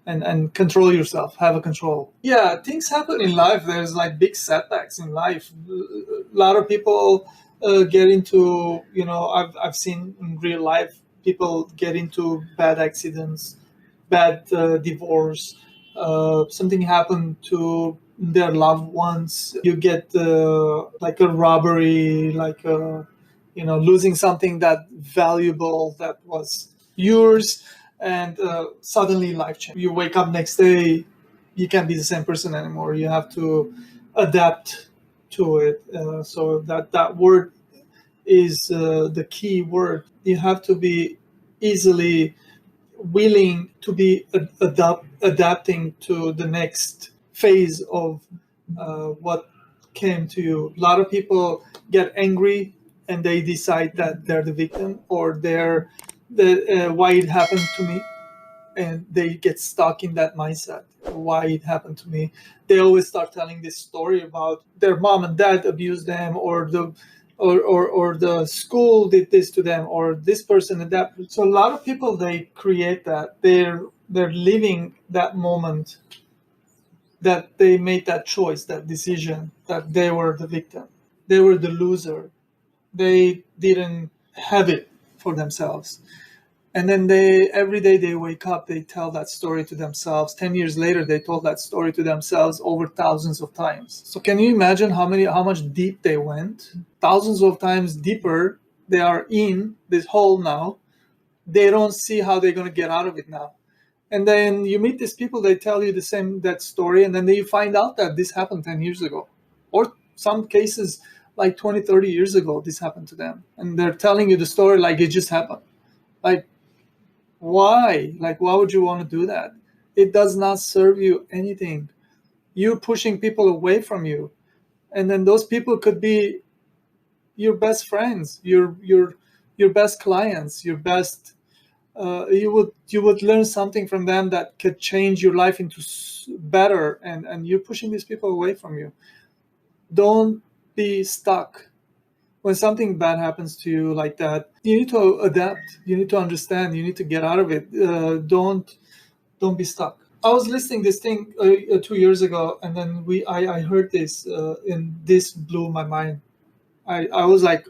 [SPEAKER 2] and control yourself, have a control. Yeah, things happen in life. There's like big setbacks in life. A lot of people get into, I've seen in real life people get into bad accidents, bad divorce, something happened to their loved ones. You get like a robbery, like losing something that valuable that was yours, and suddenly life change. You wake up next day, you can't be the same person anymore. You have to adapt to it. So that word is the key word. You have to be easily willing to be adapting to the next phase of what came to you. A lot of people get angry and they decide that they're the victim, or they're the why it happened to me, and they get stuck in that mindset. Why it happened to me? They always start telling this story about their mom and dad abused them, or the school did this to them, or this person and that. So a lot of people, they create that. They're living that moment that they made that choice, that decision, that they were the victim, they were the loser, they didn't have it for themselves. And then they every day they wake up, they tell that story to themselves. 10 years later, they told that story to themselves over thousands of times. So can you imagine how much deep they went? Thousands of times deeper. They are in this hole now. They don't see how they're going to get out of it now. And then you meet these people, they tell you that story, and then you find out that this happened 10 years ago. Or some cases like 20, 30 years ago, this happened to them. And they're telling you the story like it just happened. Like, why? Like, why would you want to do that? It does not serve you anything. You're pushing people away from you. And then those people could be your best friends, your best clients, your best you would learn something from them that could change your life into better, and you're pushing these people away from you. Don't be stuck. When something bad happens to you like that, you need to adapt, you need to understand, you need to get out of it. Don't be stuck. I was listening this thing 2 years ago, and then I heard this and this blew my mind. I was like,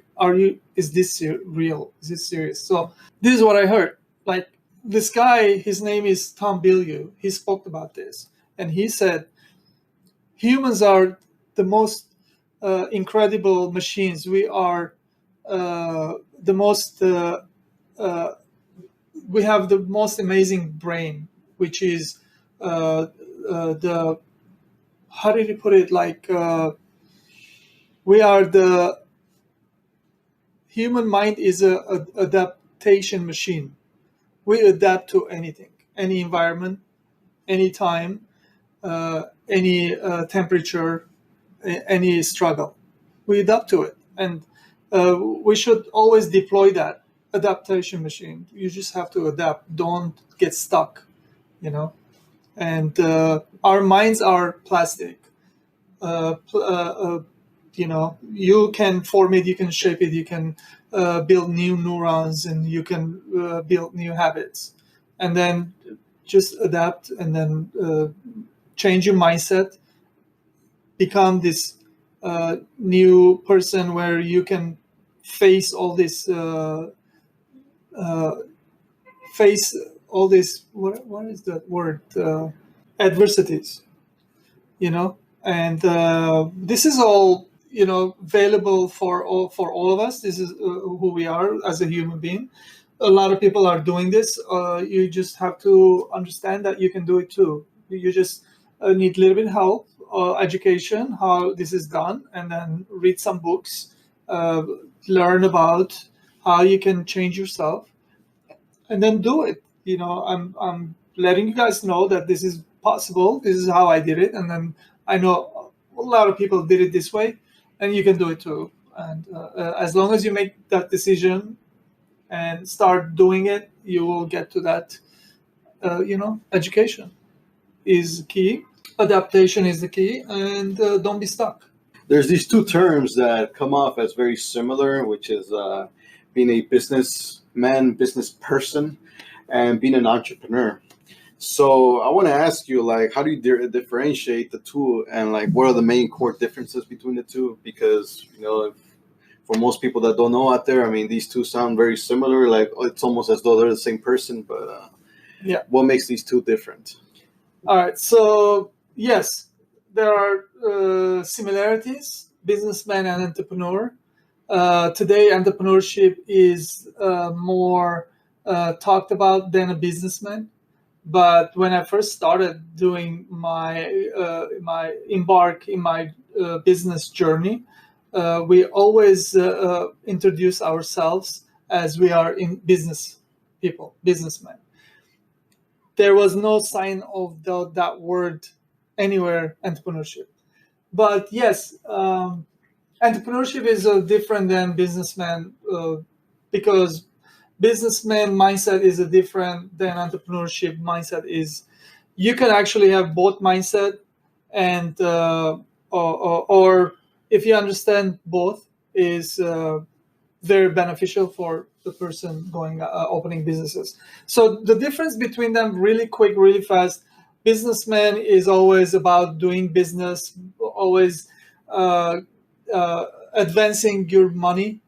[SPEAKER 2] is this real? Is this serious? So this is what I heard. Like, this guy, his name is Tom Bilyeu. He spoke about this, and he said humans are the most incredible machines. We are the most. We have the most amazing brain, which is the, how did he put it? Like we are the human mind is a adaptation machine. We adapt to anything, any environment, any time, any temperature, any struggle. We adapt to it, and we should always deploy that adaptation machine. You just have to adapt. Don't get stuck, you know. And our minds are plastic. You know, you can form it, you can shape it, you can build new neurons, and you can build new habits, and then just adapt, and then change your mindset, become this new person where you can face all this face all this what is that word adversities, you know. And this is all, you know, available for all of us. This is who we are as a human being. A lot of people are doing this. You just have to understand that you can do it too. You just need a little bit of help, education, how this is done, and then read some books, learn about how you can change yourself, and then do it. You know, I'm letting you guys know that this is possible. This is how I did it, and then I know a lot of people did it this way, and you can do it too. And as long as you make that decision and start doing it, you will get to that. You know, education is key, adaptation is the key, and don't be stuck.
[SPEAKER 1] There's these two terms that come off as very similar, which is being a businessman, business person, and being an entrepreneur. So I want to ask you, like, how do you differentiate the two, and like, what are the main core differences between the two? Because you know, for most people that don't know out there, I mean, these two sound very similar. Like, it's almost as though they're the same person. But
[SPEAKER 2] Yeah.
[SPEAKER 1] what makes these two different?
[SPEAKER 2] All right. So yes, there are similarities, businessman and entrepreneur. Today, entrepreneurship is more talked about than a businessman. But when I first started doing my embark in my business journey, we always introduce ourselves as we are in business people, businessmen. There was no sign of that word anywhere, entrepreneurship. But yes, entrepreneurship is different than businessman because businessman mindset is a different than entrepreneurship mindset is. You can actually have both mindset, and or if you understand both, is very beneficial for the person going opening businesses. So the difference between them, really quick, really fast. Businessman is always about doing business, always advancing your money,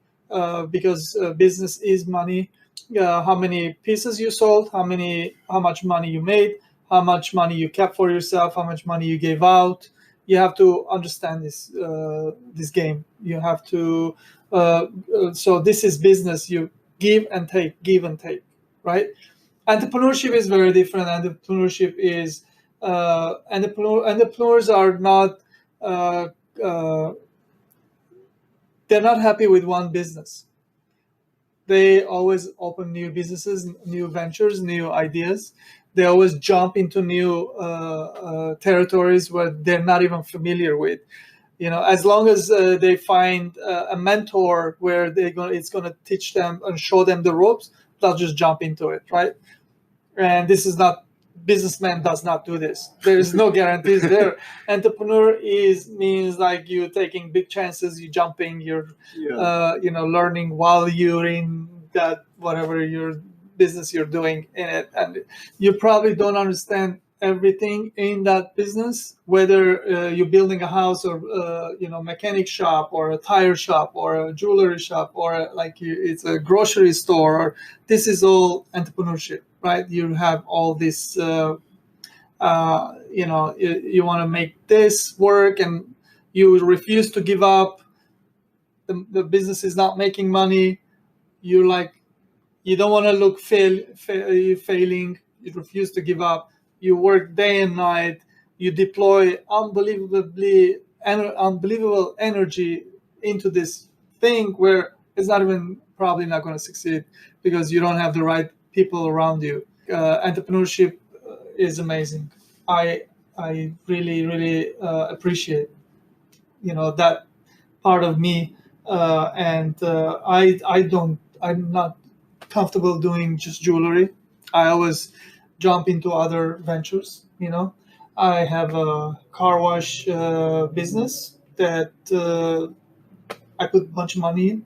[SPEAKER 2] because business is money. How many pieces you sold, how much money you made, how much money you kept for yourself, how much money you gave out. You have to understand this game. You have to. So this is business. You give and take, right? Entrepreneurship is very different. Entrepreneurship is entrepreneurs are not. Uh, they're not happy with one business. They always open new businesses, new ventures, new ideas. They always jump into new territories where they're not even familiar with. You know, as long as they find a mentor where it's going to teach them and show them the ropes, they'll just jump into it, right? And this is not, businessman does not do this. There is no guarantees there. Entrepreneur means like you taking big chances, you jumping, you're learning while you're in that whatever your business you're doing in it, and you probably don't understand everything in that business, whether you're building a house or mechanic shop or a tire shop or a jewelry shop or it's a grocery store. Or this is all entrepreneurship, right? You have all this. You want to make this work, and you refuse to give up. The business is not making money. You're like, you don't want to look failing. You refuse to give up. You work day and night. You deploy unbelievable energy into this thing where it's not even probably not going to succeed because you don't have the right people around you. Entrepreneurship is amazing. I really really appreciate that part of me, and I'm not comfortable doing just jewelry. I always jump into other ventures. I have a car wash business that I put a bunch of money in,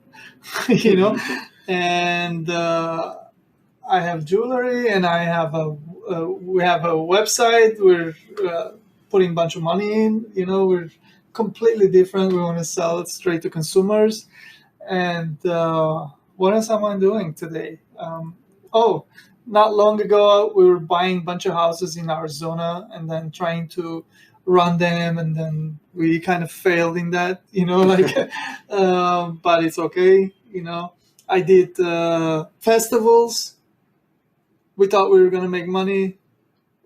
[SPEAKER 2] and I have jewelry, and we have a website. We're putting a bunch of money in. We're completely different. We want to sell it straight to consumers. And what else am I doing today? Not long ago, we were buying a bunch of houses in Arizona and then trying to run them, and then we kind of failed in that, but it's okay. I did festivals. We thought we were going to make money,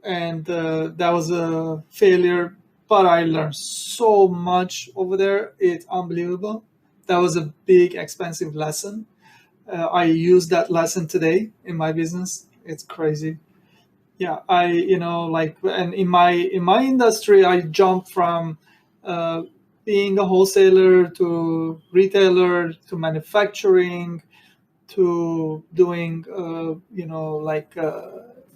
[SPEAKER 2] and that was a failure. But I learned so much over there. It's unbelievable. That was a big, expensive lesson. I use that lesson today in my business. It's crazy. Yeah, and in my industry, I jumped from being a wholesaler to retailer to manufacturing to doing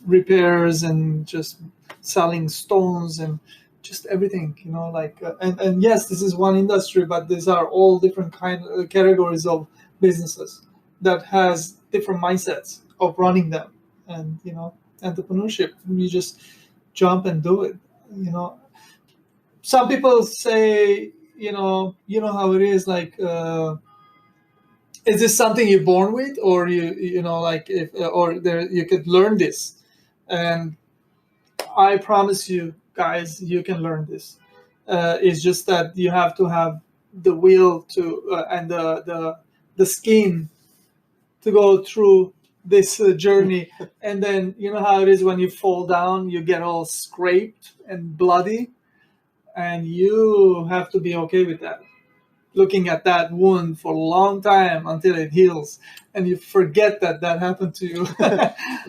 [SPEAKER 2] repairs and just selling stones and just everything, and yes, this is one industry, but these are all different categories of businesses that has different mindsets of running them. And entrepreneurship, you just jump and do it. Some people say, how it is, is this something you're born with, or if or there you could learn this? And I promise you guys, you can learn this. It's just that you have to have the will to and the skin to go through this journey. And then you know how it is, when you fall down, you get all scraped and bloody, and you have to be okay with that, looking at that wound for a long time until it heals, and you forget that happened to you.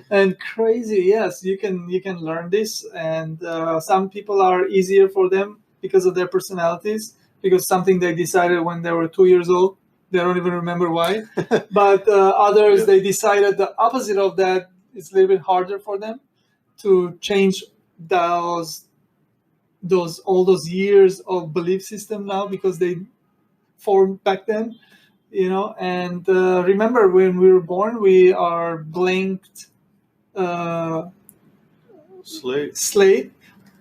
[SPEAKER 2] And crazy, yes, you can learn this. And some people are easier for them because of their personalities, because something they decided when they were 2 years old, they don't even remember why. But others,
[SPEAKER 1] Yeah.
[SPEAKER 2] they decided the opposite of that. It's a little bit harder for them to change all those years of belief system now, because they formed back then. And remember, when we were born, we are blanked uh, slate.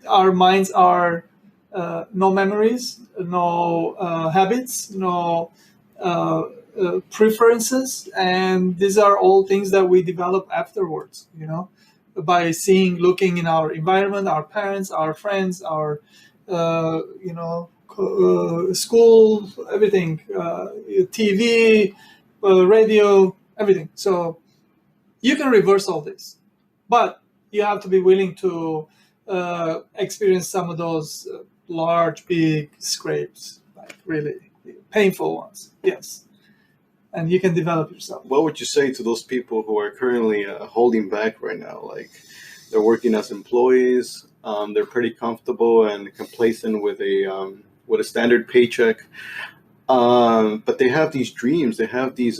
[SPEAKER 2] Our minds are no memories, no habits, no preferences, and these are all things that we develop afterwards, by seeing, looking in our environment, our parents, our friends, our school, everything, TV, radio, everything. So you can reverse all this, but you have to be willing to experience some of those large, big scrapes, like really painful ones. Yes, and you can develop yourself.
[SPEAKER 1] What would you say to those people who are currently holding back right now? Like, they're working as employees, they're pretty comfortable and complacent with a standard paycheck, but they have these dreams, they have these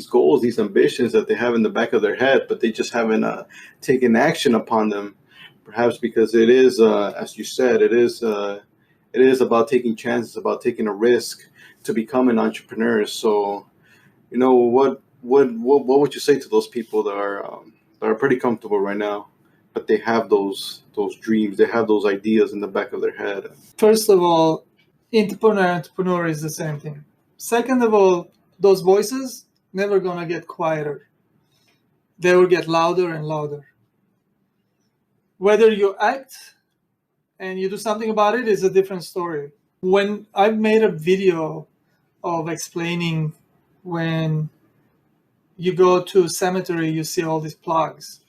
[SPEAKER 1] goals, these ambitions that they have in the back of their head, but they just haven't taken action upon them. Perhaps because it is, as you said, it is about taking chances, about taking a risk to become an entrepreneur. So, what would you say to those people that are pretty comfortable right now? but they have those dreams, they have those ideas in the back of their head.
[SPEAKER 2] First of all, entrepreneur is the same thing. Second of all, those voices never gonna get quieter. They will get louder and louder. Whether you act and you do something about it is a different story. When I've made a video of explaining when you go to cemetery, you see all these plugs,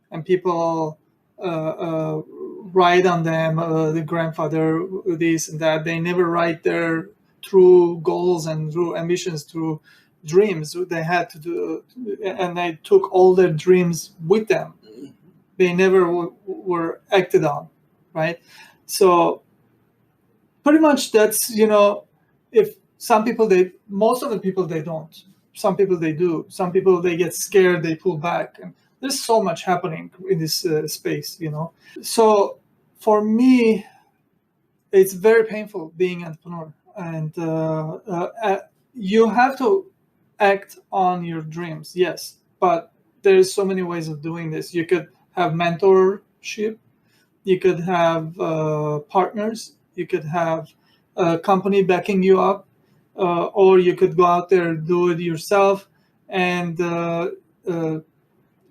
[SPEAKER 2] and people write on them, the grandfather, this and that. They never write their true goals and true ambitions, true dreams they had to do, and they took all their dreams with them. They never were acted on, right? So pretty much that's, if some people, most of the people, they don't. Some people they do. Some people they get scared, they pull back. And there's so much happening in this space, So for me, it's very painful being an entrepreneur, and you have to act on your dreams, yes. But there's so many ways of doing this. You could have mentorship. You could have partners. You could have a company backing you up. Or you could go out there, do it yourself, and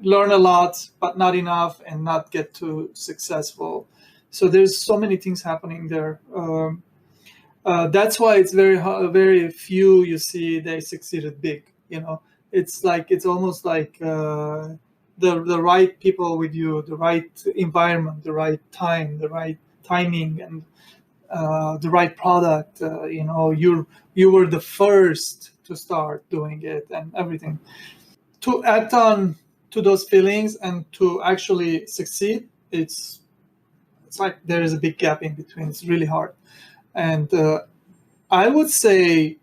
[SPEAKER 2] learn a lot, but not enough, and not get too successful. So there's so many things happening there. That's why it's very few you see they succeeded big. It's almost like the right people with you, the right environment, the right time, the right timing, and the right product. You were the first to start doing it and everything. To act on to those feelings and to actually succeed, it's like there is a big gap in between. It's really hard. And I would say,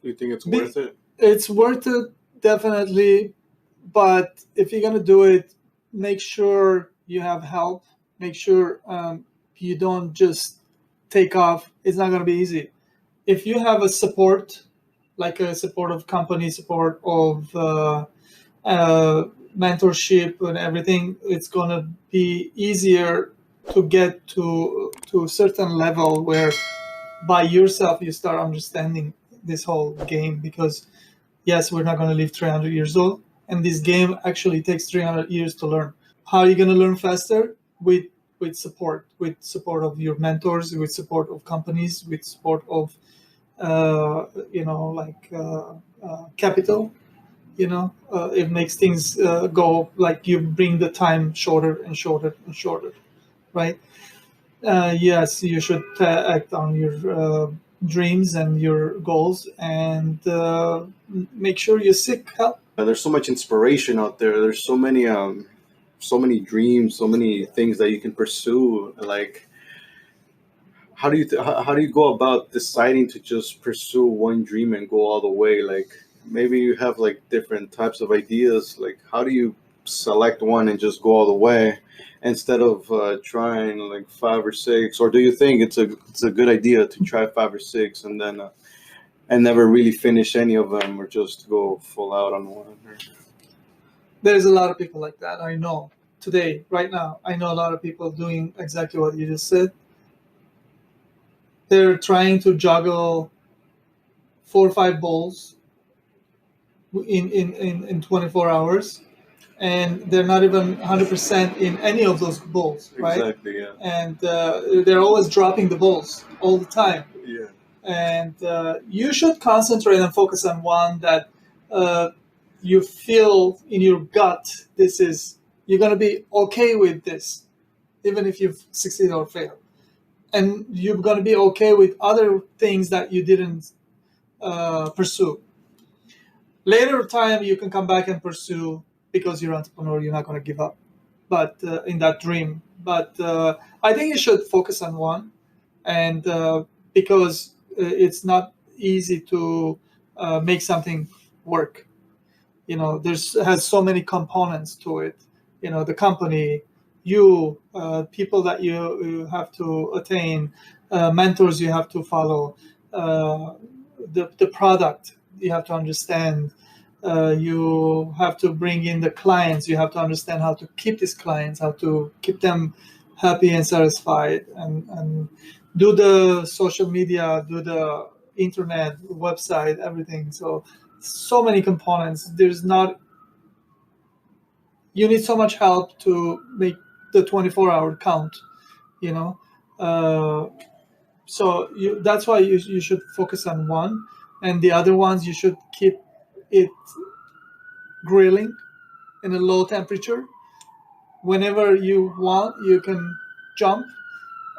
[SPEAKER 1] You think it's worth it?
[SPEAKER 2] It's worth it, definitely. But if you're going to do it, make sure you have help. Make sure you don't just take off. It's not going to be easy. If you have a support, like a support of company, support of mentorship and everything, it's going to be easier to get to a certain level where by yourself you start understanding this whole game. Because yes, we're not going to live 300 years old, and this game actually takes 300 years to learn. How are you going to learn faster? With support of your mentors, with support of companies, with support of capital. It makes things go, like you bring the time shorter and shorter and shorter, right? Yes, you should act on your dreams and your goals, and make sure you seek help.
[SPEAKER 1] There's so much inspiration out there. There's so many dreams, so many things that you can pursue. Like, how do you go about deciding to just pursue one dream and go all the way? Like, maybe you have like different types of ideas. Like, how do you select one and just go all the way instead of trying like 5 or 6? Or do you think it's a good idea to try 5 or 6 and then and never really finish any of them, or just go full out on one?
[SPEAKER 2] There's a lot of people like that. I know today, right now, I know a lot of people doing exactly what you just said. They're trying to juggle 4 or 5 balls in 24 hours, and they're not even 100% in any of those balls, right?
[SPEAKER 1] Exactly, yeah.
[SPEAKER 2] And they're always dropping the balls all the time.
[SPEAKER 1] Yeah.
[SPEAKER 2] And you should concentrate and focus on one that you feel in your gut, you're going to be okay with this, even if you've succeeded or failed. And you're going to be okay with other things that you didn't pursue. Later time, you can come back and pursue, because you're an entrepreneur, you're not going to give up. But in that dream. But I think you should focus on one, and because it's not easy to make something work. Has so many components to it. The company, people that you have to attain, mentors you have to follow, the product you have to understand, You have to bring in the clients. You have to understand how to keep these clients, how to keep them happy and satisfied, and do the social media, do the internet, website, everything. So many components. You need so much help to make the 24-hour count, you know. Uh, that's why you should focus on one, and the other ones you should keep it grilling in a low temperature. Whenever you want, you can jump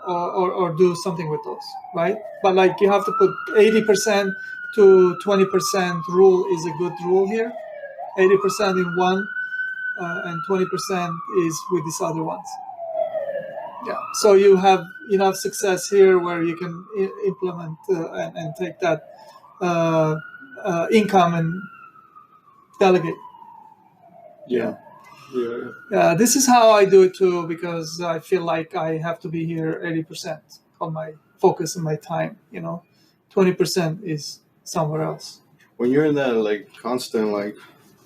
[SPEAKER 2] or do something with those, right? But like you have to put 80% to 20% rule is a good rule here. 80% in one, and 20% is with these other ones. Yeah. So you have enough success here where you can implement and take that income and delegate.
[SPEAKER 1] Yeah. Yeah.
[SPEAKER 2] This is how I do it too, because I feel like I have to be here 80% of my focus and my time. 20% is somewhere else.
[SPEAKER 1] When you're in that like constant like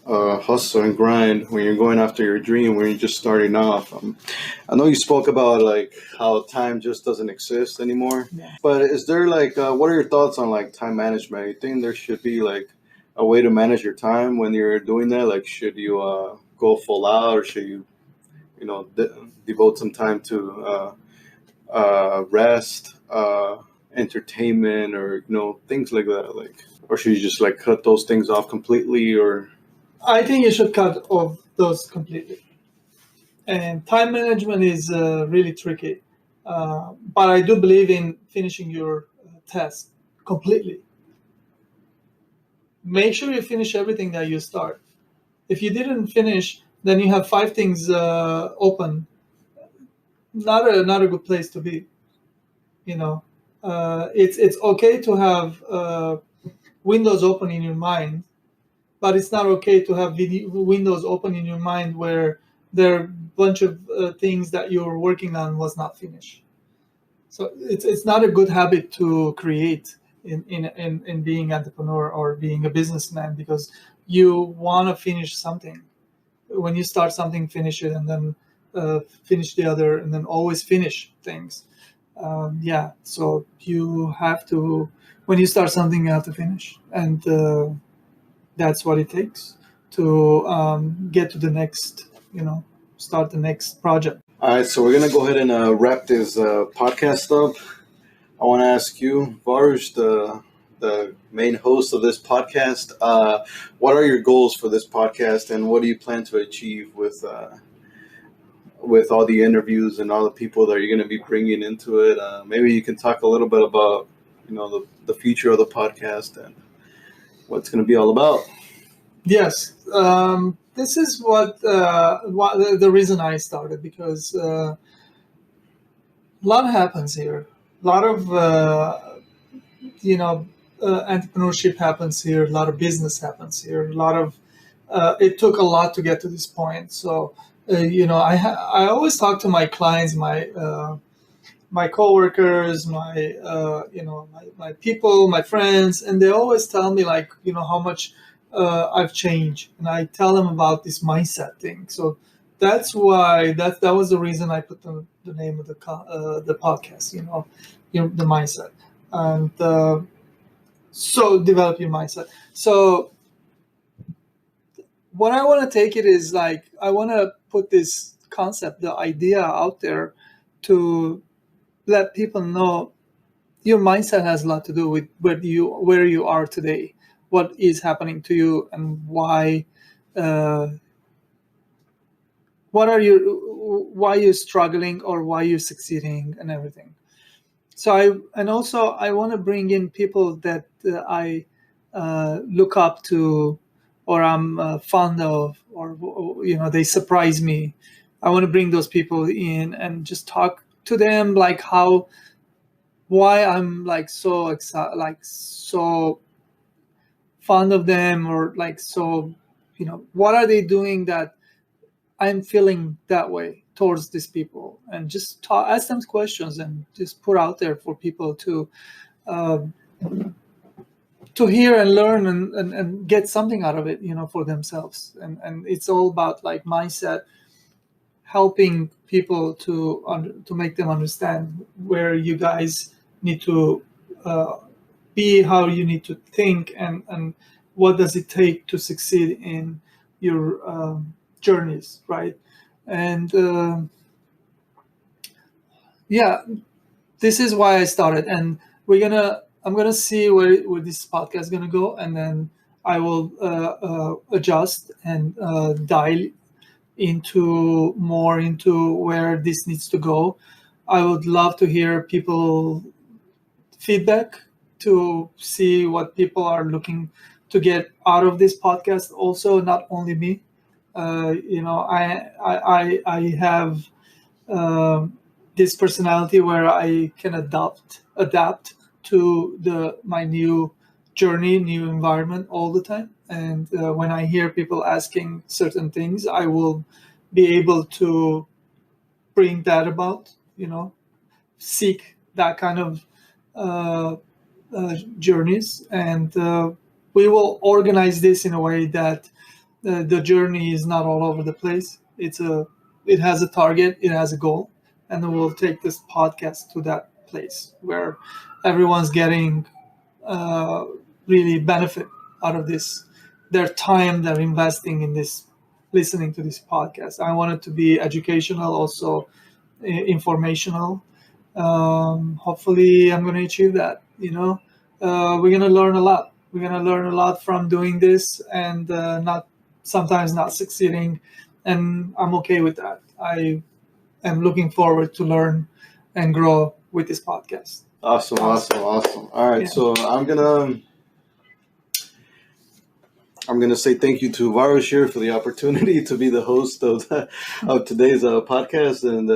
[SPEAKER 1] hustle and grind, when you're going after your dream, when you're just starting off, I know you spoke about like how time just doesn't exist anymore.
[SPEAKER 2] Yeah.
[SPEAKER 1] But is there like what are your thoughts on like time management? You think there should be like a way to manage your time when you're doing that? Like, should you go full out, or should you devote some time to rest, entertainment, or things like that? Like, or should you just like cut those things off completely? Or
[SPEAKER 2] I think you should cut off those completely. And time management is really tricky. But I do believe in finishing your task completely. Make sure you finish everything that you start. If you didn't finish, then you have 5 things open. Not a good place to be. It's okay to have windows open in your mind, but it's not okay to have windows open in your mind where there are a bunch of things that you're working on was not finished. So it's not a good habit to create in being entrepreneur or being a businessman, because you want to finish something. When you start something, finish it, and then finish the other, and then always finish things. So you have to, when you start something, you have to finish, and that's what it takes to get to the next, start the next project.
[SPEAKER 1] all right, so we're gonna go ahead and wrap this podcast up. I want to ask you, Varush, the main host of this podcast, what are your goals for this podcast, and what do you plan to achieve with all the interviews and all the people that you're going to be bringing into it? Maybe you can talk a little bit about the future of the podcast and what it's going to be all about.
[SPEAKER 2] Yes, this is what the reason I started, because a lot happens here. A lot of entrepreneurship happens here. A lot of business happens here. A lot of it took a lot to get to this point. So I always talk to my clients, my coworkers, my people, my friends, and they always tell me like how much I've changed, and I tell them about this mindset thing. So that's why that was the reason I put the name of the podcast. The mindset, and so develop your mindset. So what I want to take it is like I want to put this concept, the idea out there to let people know your mindset has a lot to do with where you are today, what is happening to you, and why why you're struggling or why you're succeeding and everything. So I want to bring in people that I look up to, or I'm fond of, or they surprise me. I want to bring those people in and just talk to them like why I'm like so excited, like so fond of them, or like so what are they doing that I'm feeling that way towards these people, and just ask them questions and just put out there for people to to hear and learn and get something out of it, for themselves. And it's all about like mindset, helping people to make them understand where you guys need to be, how you need to think, and what does it take to succeed in your journeys, right? And yeah, this is why I started, and I'm gonna see where this podcast is gonna go, and then I will adjust and dial into where this needs to go. I would love to hear people feedback to see what people are looking to get out of this podcast. Also, not only me. I have this personality where I can adapt to my new journey, new environment all the time. And when I hear people asking certain things, I will be able to bring that about, seek that kind of journeys. And we will organize this in a way that the journey is not all over the place. It has a target, it has a goal, and then we'll take this podcast to that place where everyone's getting really benefit out of this, their time they're investing in this, listening to this podcast. I want it to be educational, also informational. Hopefully I'm going to achieve that. We're going to learn a lot. We're going to learn a lot from doing this, and sometimes not succeeding, and I'm okay with that. I am looking forward to learn and grow with this podcast.
[SPEAKER 1] Awesome. All right, yeah. So I'm gonna say thank you to Varos here for the opportunity to be the host of today's podcast, and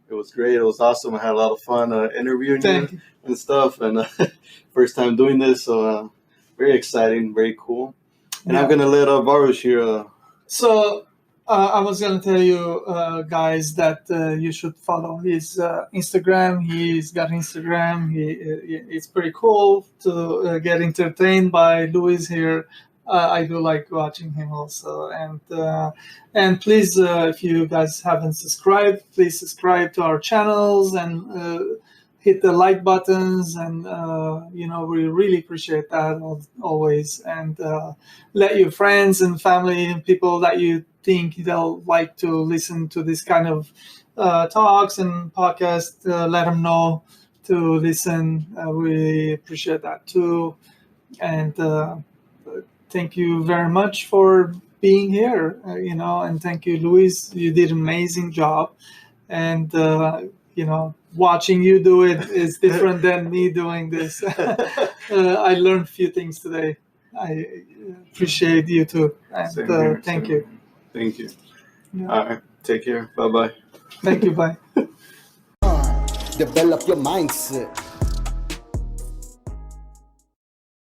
[SPEAKER 1] it was great. It was awesome. I had a lot of fun interviewing you and stuff, and first time doing this, so very exciting, very cool. And yeah. I'm gonna let Varos here.
[SPEAKER 2] So I was gonna tell you guys that you should follow his Instagram. He's got Instagram. It's pretty cool to get entertained by Luis here. I do like watching him also, and please, if you guys haven't subscribed, please subscribe to our channels and hit the like buttons, and we really appreciate that always. And let your friends and family and people that you think they'll like to listen to this kind of talks and podcasts, let them know to listen. We appreciate that too, and. Thank you very much for being here, and thank you, Luis. You did an amazing job. And, watching you do it is different than me doing this. I learned a few things today. I appreciate you too. And thank you.
[SPEAKER 1] Thank you. Yeah. All right. Take care. Bye-bye.
[SPEAKER 2] Thank you. Bye.
[SPEAKER 3] Develop your mindset.